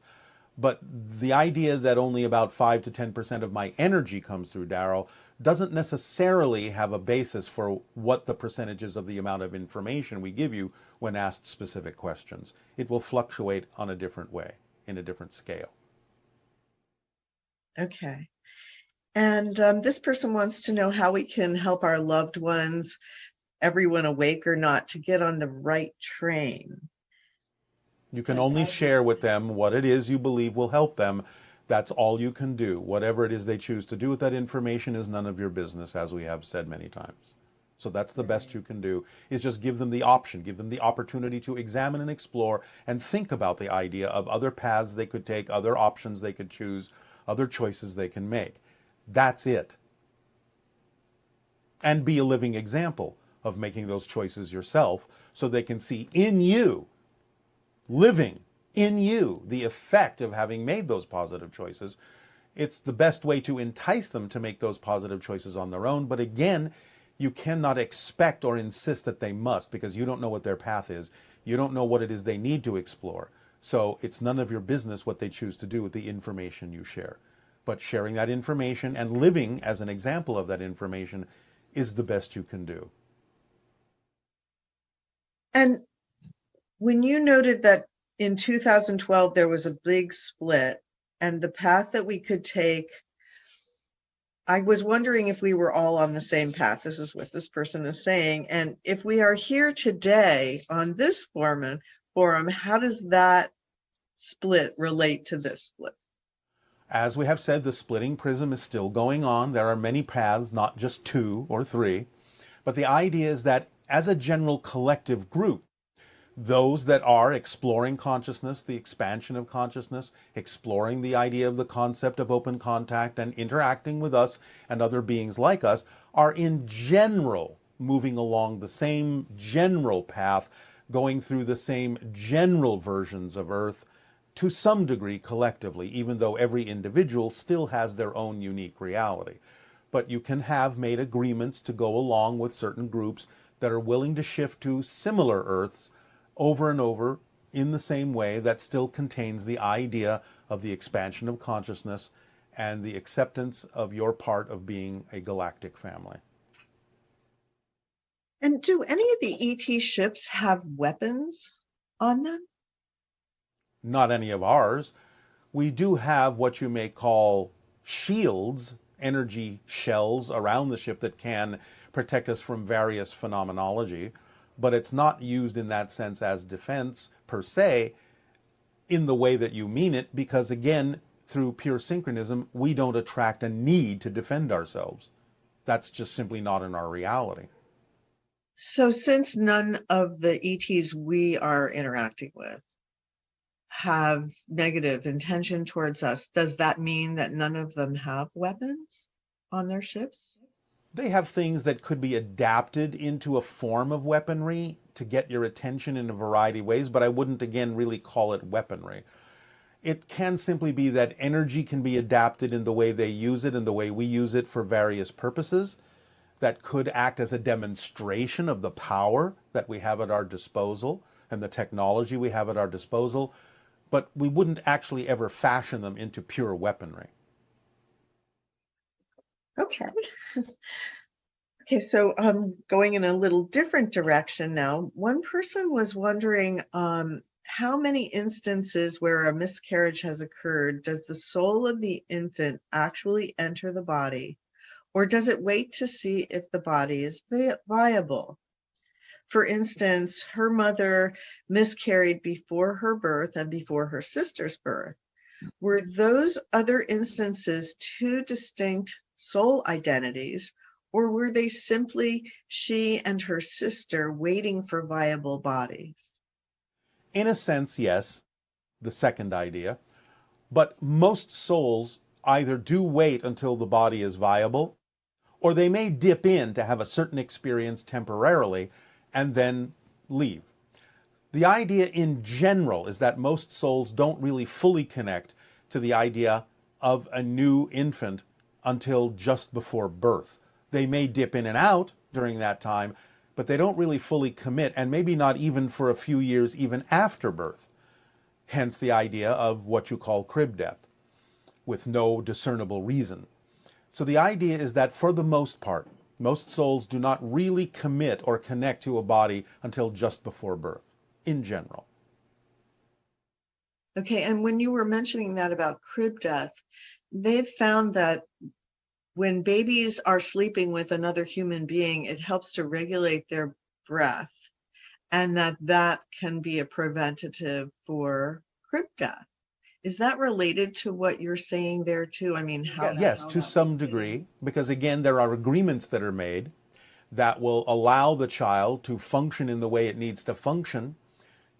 Speaker 2: But the idea that only about 5 to 10% of my energy comes through Darryl doesn't necessarily have a basis for what the percentages of the amount of information we give you when asked specific questions. It will fluctuate on a different way, in a different scale.
Speaker 3: Okay. And this person wants to know how we can help our loved ones, everyone awake or not, to get on the right train.
Speaker 2: You can only share with them what it is you believe will help them. That's all you can do. Whatever it is they choose to do with that information is none of your business, as we have said many times. So that's the best you can do, is just give them the option, give them the opportunity to examine and explore and think about the idea of other paths they could take, other options they could choose, other choices they can make. That's it. And be a living example of making those choices yourself so they can see in you, living in you, the effect of having made those positive choices. It's the best way to entice them to make those positive choices on their own. But again, you cannot expect or insist that they must, because you don't know what their path is. You don't know what it is they need to explore. So it's none of your business what they choose to do with the information you share. But sharing that information and living as an example of that information is the best you can do.
Speaker 3: And when you noted that in 2012 there was a big split and the path that we could take, I was wondering if we were all on the same path. This is what this person is saying. And if we are here today on this forum, how does that split relate to this split?
Speaker 2: As we have said, the splitting prism is still going on. There are many paths, not just 2 or 3. But the idea is that as a general collective group, those that are exploring consciousness, the expansion of consciousness, exploring the idea of the concept of open contact and interacting with us and other beings like us, are in general moving along the same general path, going through the same general versions of Earth to some degree collectively, even though every individual still has their own unique reality. But you can have made agreements to go along with certain groups that are willing to shift to similar Earths over and over in the same way that still contains the idea of the expansion of consciousness and the acceptance of your part of being a galactic family.
Speaker 3: And do any of the ET ships have weapons on them?
Speaker 2: Not any of ours. We do have what you may call shields, energy shells around the ship that can protect us from various phenomenology, but it's not used in that sense as defense per se in the way that you mean it, because again, through pure synchronism, we don't attract a need to defend ourselves. That's just simply not in our reality.
Speaker 3: So since none of the ETs we are interacting with have negative intention towards us, does that mean that none of them have weapons on their ships?
Speaker 2: They have things that could be adapted into a form of weaponry to get your attention in a variety of ways, but I wouldn't, again, really call it weaponry. It can simply be that energy can be adapted in the way they use it and the way we use it for various purposes that could act as a demonstration of the power that we have at our disposal and the technology we have at our disposal, but we wouldn't actually ever fashion them into pure weaponry.
Speaker 3: Okay. Okay, so going in a little different direction now. One person was wondering how many instances where a miscarriage has occurred does the soul of the infant actually enter the body, or does it wait to see if the body is viable? For instance, her mother miscarried before her birth and before her sister's birth. Were those other instances two distinct soul identities, or were they simply she and her sister waiting for viable bodies?
Speaker 2: In a sense, yes, the second idea. But most souls either do wait until the body is viable, or they may dip in to have a certain experience temporarily and then leave. The idea in general is that most souls don't really fully connect to the idea of a new infant until just before birth. They may dip in and out during that time, but they don't really fully commit, and maybe not even for a few years even after birth. Hence the idea of what you call crib death, with no discernible reason. So the idea is that for the most part, most souls do not really commit or connect to a body until just before birth, in general.
Speaker 3: Okay, and when you were mentioning that about crib death, they've found that when babies are sleeping with another human being, it helps to regulate their breath, and that can be a preventative for crib death. Is that related to what you're saying there too? I mean,
Speaker 2: yes, to some degree, because again, there are agreements that are made that will allow the child to function in the way it needs to function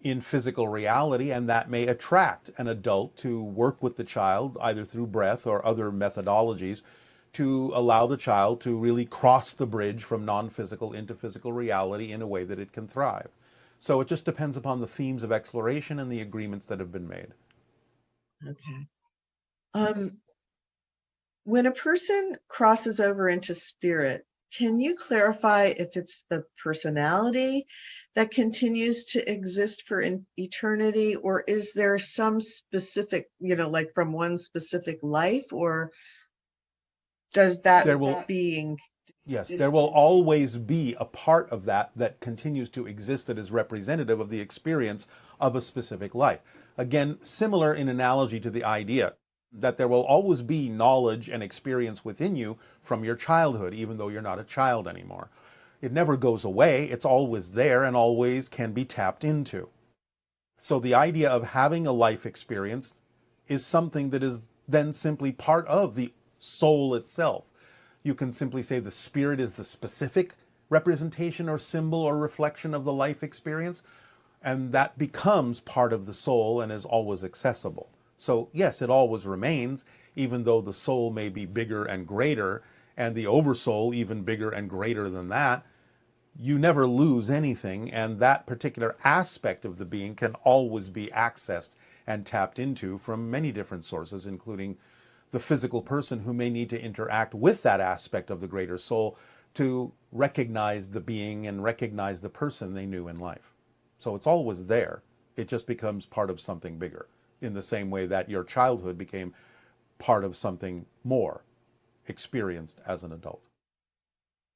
Speaker 2: in physical reality, and that may attract an adult to work with the child either through breath or other methodologies to allow the child to really cross the bridge from non-physical into physical reality in a way that it can thrive. So it just depends upon the themes of exploration and the agreements that have been made.
Speaker 3: Okay. When a person crosses over into spirit, can you clarify if it's the personality that continues to exist for eternity, or is there some specific, like from one specific life, or does that being
Speaker 2: Yes, there
Speaker 3: Is
Speaker 2: will always be a part of that that continues to exist that is representative of the experience of a specific life. Again, similar in analogy to the idea that there will always be knowledge and experience within you from your childhood, even though you're not a child anymore. It never goes away, it's always there and always can be tapped into. So the idea of having a life experience is something that is then simply part of the soul itself. You can simply say the spirit is the specific representation or symbol or reflection of the life experience, and that becomes part of the soul and is always accessible. So, yes, it always remains, even though the soul may be bigger and greater, and the oversoul even bigger and greater than that. You never lose anything, and that particular aspect of the being can always be accessed and tapped into from many different sources, including the physical person who may need to interact with that aspect of the greater soul to recognize the being and recognize the person they knew in life. So it's always there. It just becomes part of something bigger, in the same way that your childhood became part of something more experienced as an adult.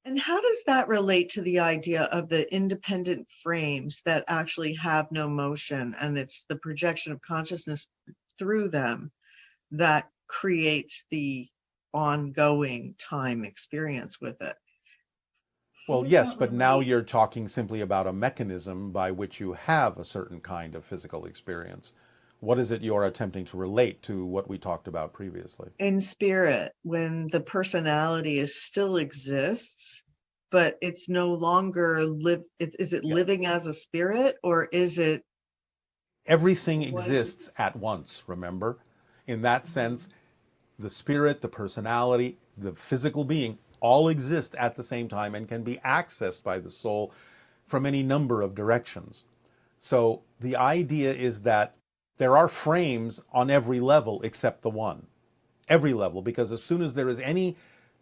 Speaker 3: And how does that relate to the idea of the independent frames that actually have no motion, and it's the projection of consciousness through them that creates the ongoing time experience with it? How
Speaker 2: Well,
Speaker 3: does
Speaker 2: yes,
Speaker 3: that
Speaker 2: but now
Speaker 3: relate
Speaker 2: you're talking simply about a mechanism by which you have a certain kind of physical experience. What is it you're attempting to relate to what we talked about previously?
Speaker 3: in spirit when the personality still exists, but it's no longer is it
Speaker 2: Yes.
Speaker 3: living as a spirit, or is it
Speaker 2: Everything
Speaker 3: was
Speaker 2: exists at once, remember? In that sense, the spirit, the personality, the physical being all exist at the same time and can be accessed by the soul from any number of directions. So the idea is that there are frames on every level except the one. Every level, because as soon as there is any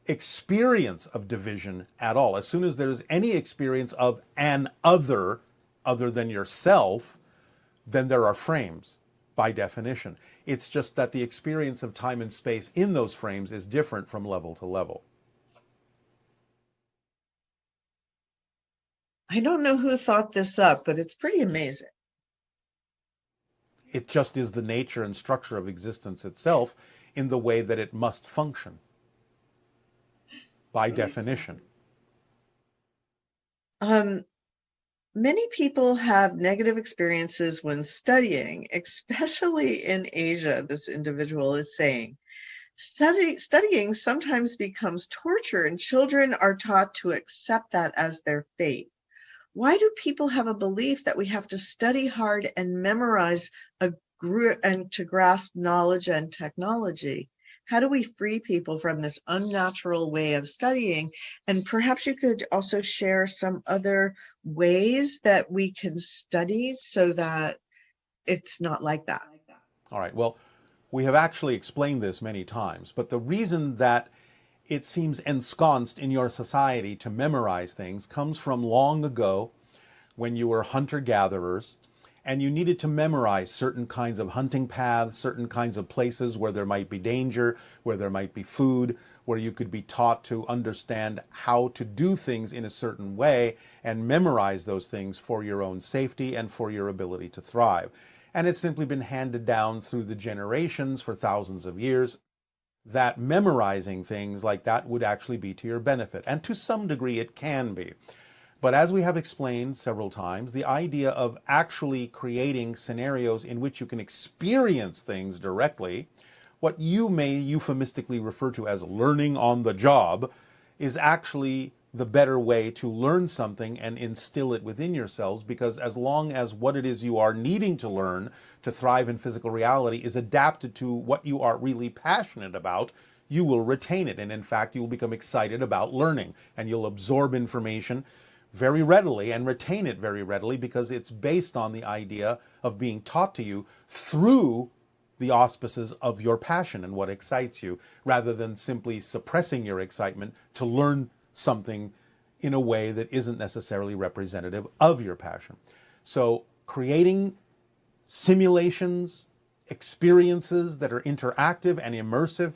Speaker 2: experience of division at all, as soon as there is any experience of an other than yourself, then there are frames by definition. It's just that the experience of time and space in those frames is different from level to level.
Speaker 3: I don't know who thought this up, but it's pretty amazing.
Speaker 2: It just is the nature and structure of existence itself in the way that it must function by definition.
Speaker 3: Um, Many people have negative experiences when studying, especially in Asia, this individual is saying. Studying sometimes becomes torture, and children are taught to accept that as their fate. Why do people have a belief that we have to study hard and memorize and to grasp knowledge and technology? How do we free people from this unnatural way of studying? And perhaps you could also share some other ways that we can study so that it's not like that.
Speaker 2: All right, well, we have actually explained this many times, but the reason that it seems ensconced in your society to memorize things comes from long ago when you were hunter-gatherers and you needed to memorize certain kinds of hunting paths, certain kinds of places where there might be danger, where there might be food, where you could be taught to understand how to do things in a certain way and memorize those things for your own safety and for your ability to thrive. And it's simply been handed down through the generations for thousands of years that memorizing things like that would actually be to your benefit. And to some degree it can be. But as we have explained several times, the idea of actually creating scenarios in which you can experience things directly, what you may euphemistically refer to as learning on the job, is actually the better way to learn something and instill it within yourselves, because as long as what it is you are needing to learn to thrive in physical reality is adapted to what you are really passionate about, you will retain it. And in fact, you will become excited about learning and you'll absorb information very readily and retain it very readily because it's based on the idea of being taught to you through the auspices of your passion and what excites you, rather than simply suppressing your excitement to learn something in a way that isn't necessarily representative of your passion. So creating simulations, experiences that are interactive and immersive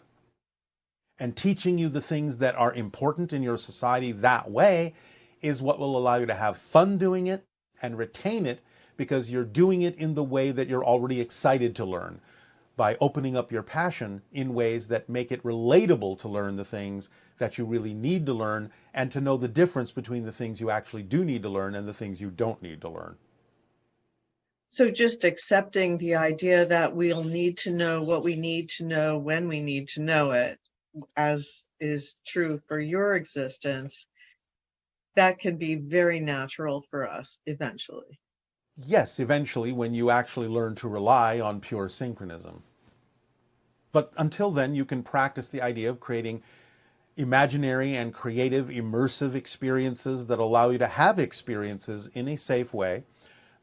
Speaker 2: And teaching you the things that are important in your society that way is what will allow you to have fun doing it and retain it, because you're doing it in the way that you're already excited to learn, by opening up your passion in ways that make it relatable to learn the things that you really need to learn, and to know the difference between the things you actually do need to learn and the things you don't need to learn.
Speaker 3: So just accepting the idea that we'll need to know what we need to know when we need to know it, as is true for your existence, that can be very natural for us eventually.
Speaker 2: Yes, eventually, when you actually learn to rely on pure synchronism. But until then, you can practice the idea of creating imaginary and creative, immersive experiences that allow you to have experiences in a safe way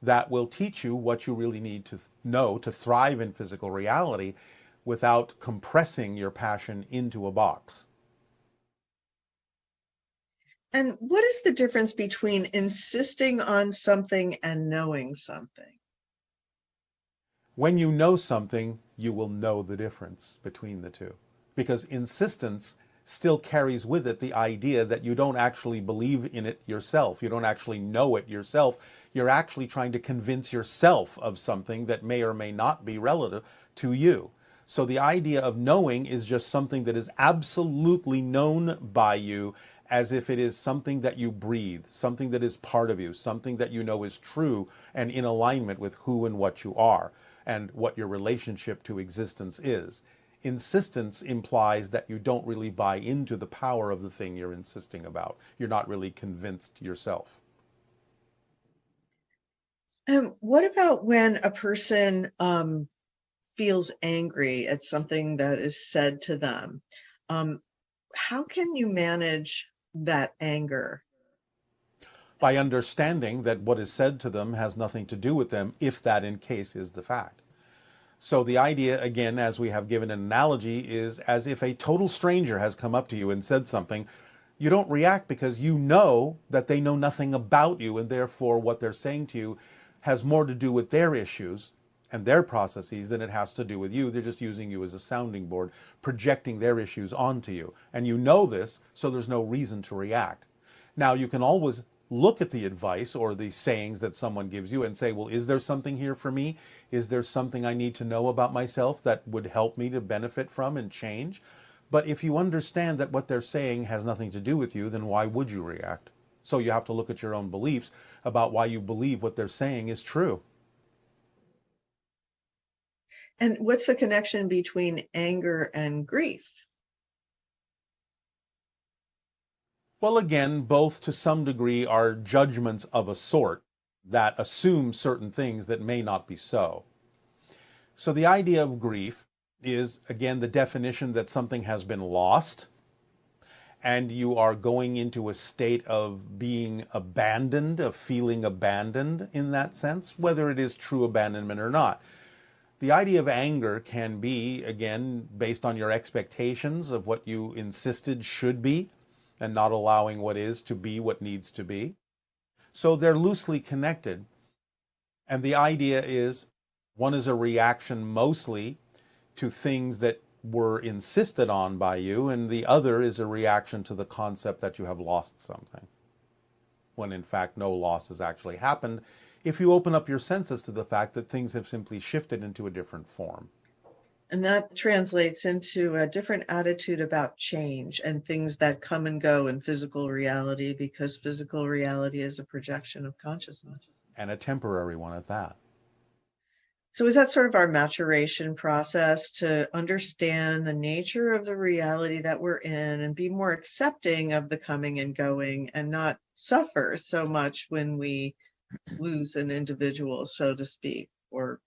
Speaker 2: that will teach you what you really need to know to thrive in physical reality without compressing your passion into a box.
Speaker 3: And what is the difference between insisting on something and knowing something?
Speaker 2: When you know something, you will know the difference between the two. Because insistence still carries with it the idea that you don't actually believe in it yourself. You don't actually know it yourself. You're actually trying to convince yourself of something that may or may not be relative to you. So the idea of knowing is just something that is absolutely known by you, as if it is something that you breathe, something that is part of you, something that you know is true and in alignment with who and what you are and what your relationship to existence is. Insistence implies that you don't really buy into the power of the thing you're insisting about. You're not really convinced yourself.
Speaker 3: What about when a person feels angry at something that is said to them? How can you manage that anger?
Speaker 2: By understanding that what is said to them has nothing to do with them, if that in case is the fact. So the idea, again, as we have given an analogy, is as if a total stranger has come up to you and said something. You don't react because you know that they know nothing about you, and therefore what they're saying to you has more to do with their issues and their processes than it has to do with you. They're just using you as a sounding board, projecting their issues onto you. And you know this, so there's no reason to react. Now, you can always look at the advice or the sayings that someone gives you and say, well, is there something here for me? Is there something I need to know about myself that would help me to benefit from and change? But if you understand that what they're saying has nothing to do with you, then why would you react? So you have to look at your own beliefs about why you believe what they're saying is true.
Speaker 3: And what's the connection between anger and grief?
Speaker 2: Well, again, both to some degree are judgments of a sort that assume certain things that may not be so. So the idea of grief is, again, the definition that something has been lost and you are going into a state of being abandoned, of feeling abandoned in that sense, whether it is true abandonment or not. The idea of anger can be, again, based on your expectations of what you insisted should be and not allowing what is to be what needs to be. So they're loosely connected. And the idea is one is a reaction mostly to things that were insisted on by you, and the other is a reaction to the concept that you have lost something, when in fact no loss has actually happened, if you open up your senses to the fact that things have simply shifted into a different form.
Speaker 3: And that translates into a different attitude about change and things that come and go in physical reality, because physical reality is a projection of consciousness.
Speaker 2: And a temporary one at that.
Speaker 3: So is that sort of our maturation process to understand the nature of the reality that we're in and be more accepting of the coming and going and not suffer so much when we lose an individual, so to speak, or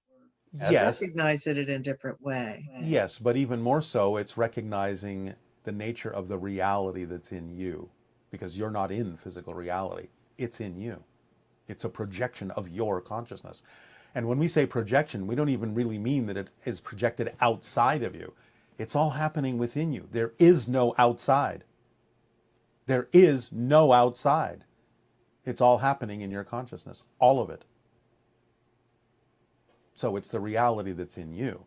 Speaker 2: Yes.
Speaker 3: recognize it in a different way?
Speaker 2: Yes, but even more so, it's recognizing the nature of the reality that's in you, because you're not in physical reality. It's in you. It's a projection of your consciousness. And when we say projection, we don't even really mean that it is projected outside of you. It's all happening within you. There is no outside. There is no outside. It's all happening in your consciousness, all of it. So it's the reality that's in you.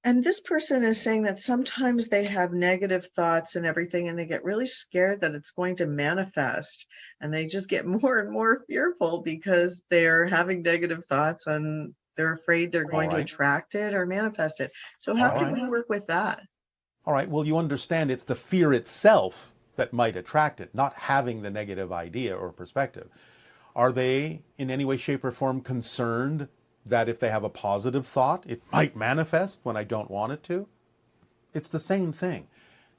Speaker 3: And this person is saying that sometimes they have negative thoughts and everything, and they get really scared that it's going to manifest. And they just get more and more fearful because they're having negative thoughts and they're afraid they're going to attract it or manifest it. So how can we work with that?
Speaker 2: All right, well, you understand it's the fear itself that might attract it, not having the negative idea or perspective. Are they in any way, shape, or form concerned that if they have a positive thought, it might manifest when I don't want it to? It's the same thing.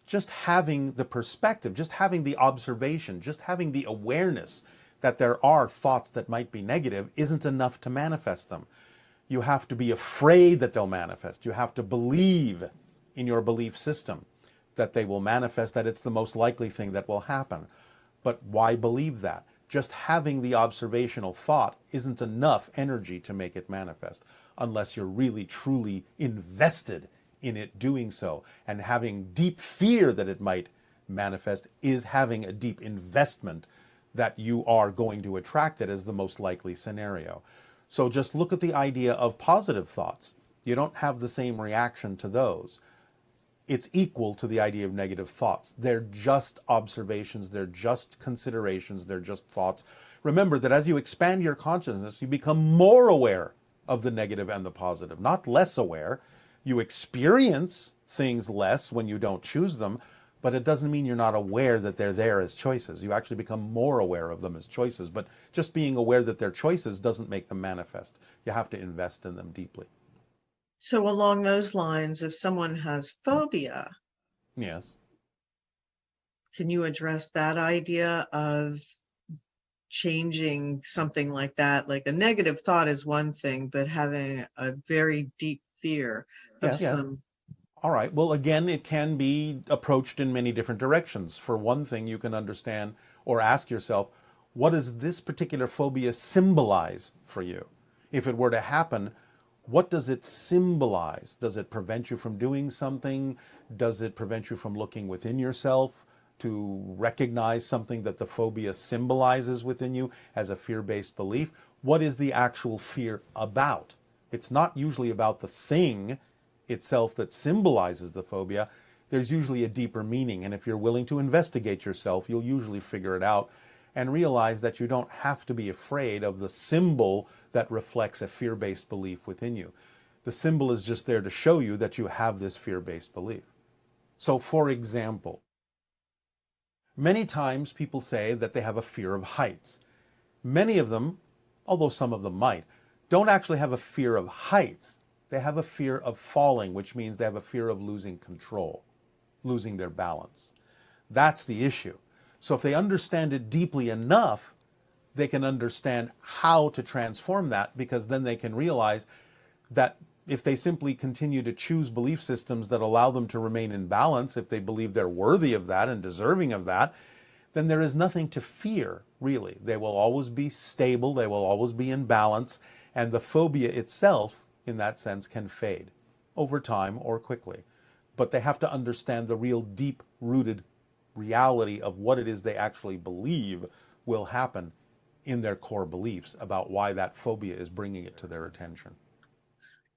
Speaker 2: Just having the perspective, just having the observation, just having the awareness that there are thoughts that might be negative isn't enough to manifest them. You have to be afraid that they'll manifest. You have to believe in your belief system that they will manifest, that it's the most likely thing that will happen. But why believe that? Just having the observational thought isn't enough energy to make it manifest unless you're really, truly invested in it doing so. And having deep fear that it might manifest is having a deep investment that you are going to attract it as the most likely scenario. So just look at the idea of positive thoughts. You don't have the same reaction to those. It's equal to the idea of negative thoughts. They're just observations, they're just considerations, they're just thoughts. Remember that as you expand your consciousness, you become more aware of the negative and the positive, not less aware. You experience things less when you don't choose them, but it doesn't mean you're not aware that they're there as choices. You actually become more aware of them as choices, but just being aware that they're choices doesn't make them manifest. You have to invest in them deeply.
Speaker 3: So along those lines, if someone has phobia,
Speaker 2: yes,
Speaker 3: can you address that idea of changing something like that? Like a negative thought is one thing, but having a very deep fear of some.
Speaker 2: All right. Well, again, it can be approached in many different directions. For one thing, you can understand or ask yourself, what does this particular phobia symbolize for you? If it were to happen, what does it symbolize? Does it prevent you from doing something? Does it prevent you from looking within yourself to recognize something that the phobia symbolizes within you as a fear-based belief? What is the actual fear about? It's not usually about the thing itself that symbolizes the phobia. There's usually a deeper meaning, and if you're willing to investigate yourself, you'll usually figure it out and realize that you don't have to be afraid of the symbol that reflects a fear-based belief within you. The symbol is just there to show you that you have this fear-based belief. So, for example, many times people say that they have a fear of heights. Many of them, although some of them might, don't actually have a fear of heights. They have a fear of falling, which means they have a fear of losing control, losing their balance. That's the issue. So if they understand it deeply enough, they can understand how to transform that, because then they can realize that if they simply continue to choose belief systems that allow them to remain in balance, if they believe they're worthy of that and deserving of that, then there is nothing to fear, really. They will always be stable, they will always be in balance, and the phobia itself, in that sense, can fade over time or quickly. But they have to understand the real deep-rooted reality of what it is they actually believe will happen in their core beliefs about why that phobia is bringing it to their attention.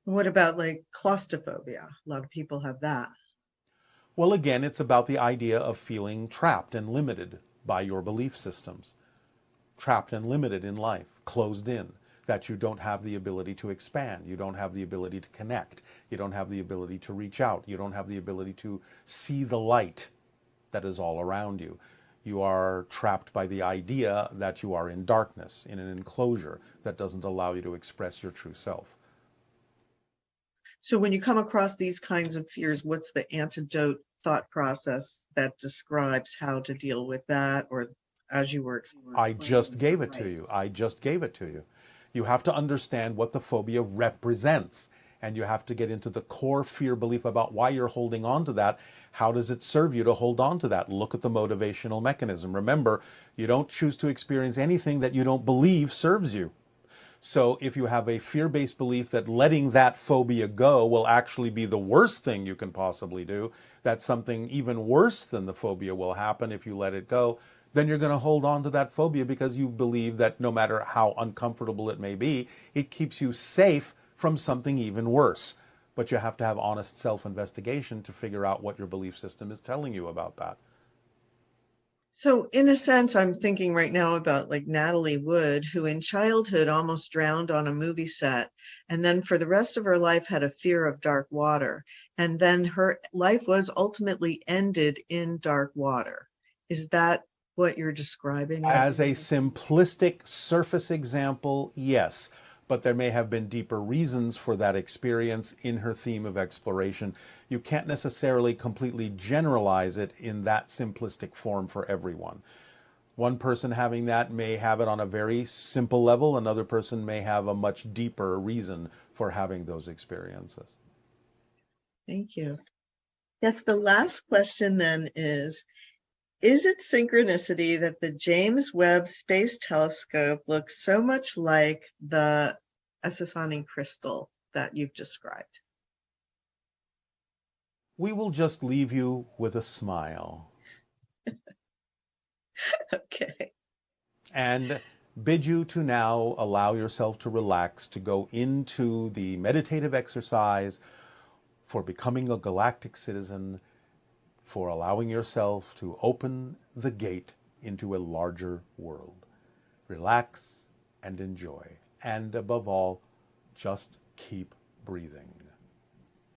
Speaker 3: What about like claustrophobia? A lot of people have that.
Speaker 2: Well, again, it's about the idea of feeling trapped and limited by your belief systems. Trapped and limited in life, closed in, that you don't have the ability to expand, you don't have the ability to connect, you don't have the ability to reach out, you don't have the ability to see the light that is all around you. You are trapped by the idea that you are in darkness, in an enclosure that doesn't allow you to express your true self.
Speaker 3: So when you come across these kinds of fears, what's the antidote thought process that describes how to deal with that? Or as you were explaining?
Speaker 2: I just gave it to you. I just gave it to you. You have to understand what the phobia represents, and you have to get into the core fear belief about why you're holding on to that. How does it serve you to hold on to that? Look at the motivational mechanism. Remember, you don't choose to experience anything that you don't believe serves you. So if you have a fear-based belief that letting that phobia go will actually be the worst thing you can possibly do, that something even worse than the phobia will happen if you let it go, then you're going to hold on to that phobia because you believe that no matter how uncomfortable it may be, it keeps you safe from something even worse. but you have to have honest self-investigation to figure out what your belief system is telling you about that.
Speaker 3: So in a sense, I'm thinking right now about like Natalie Wood, who in childhood almost drowned on a movie set, and then for the rest of her life had a fear of dark water. And then her life was ultimately ended in dark water. Is that what you're describing?
Speaker 2: As a simplistic surface example, yes, but there may have been deeper reasons for that experience in her theme of exploration. You can't necessarily completely generalize it in that simplistic form for everyone. One person having that may have it on a very simple level. Another person may have a much deeper reason for having those experiences.
Speaker 3: Thank you. Yes, the last question then is it synchronicity that the James Webb Space Telescope looks so much like the Essassani crystal that you've described?
Speaker 2: We will just leave you with a smile.
Speaker 3: Okay.
Speaker 2: And bid you to now allow yourself to relax, to go into the meditative exercise for becoming a galactic citizen, for allowing yourself to open the gate into a larger world. Relax and enjoy. And above all, just keep breathing.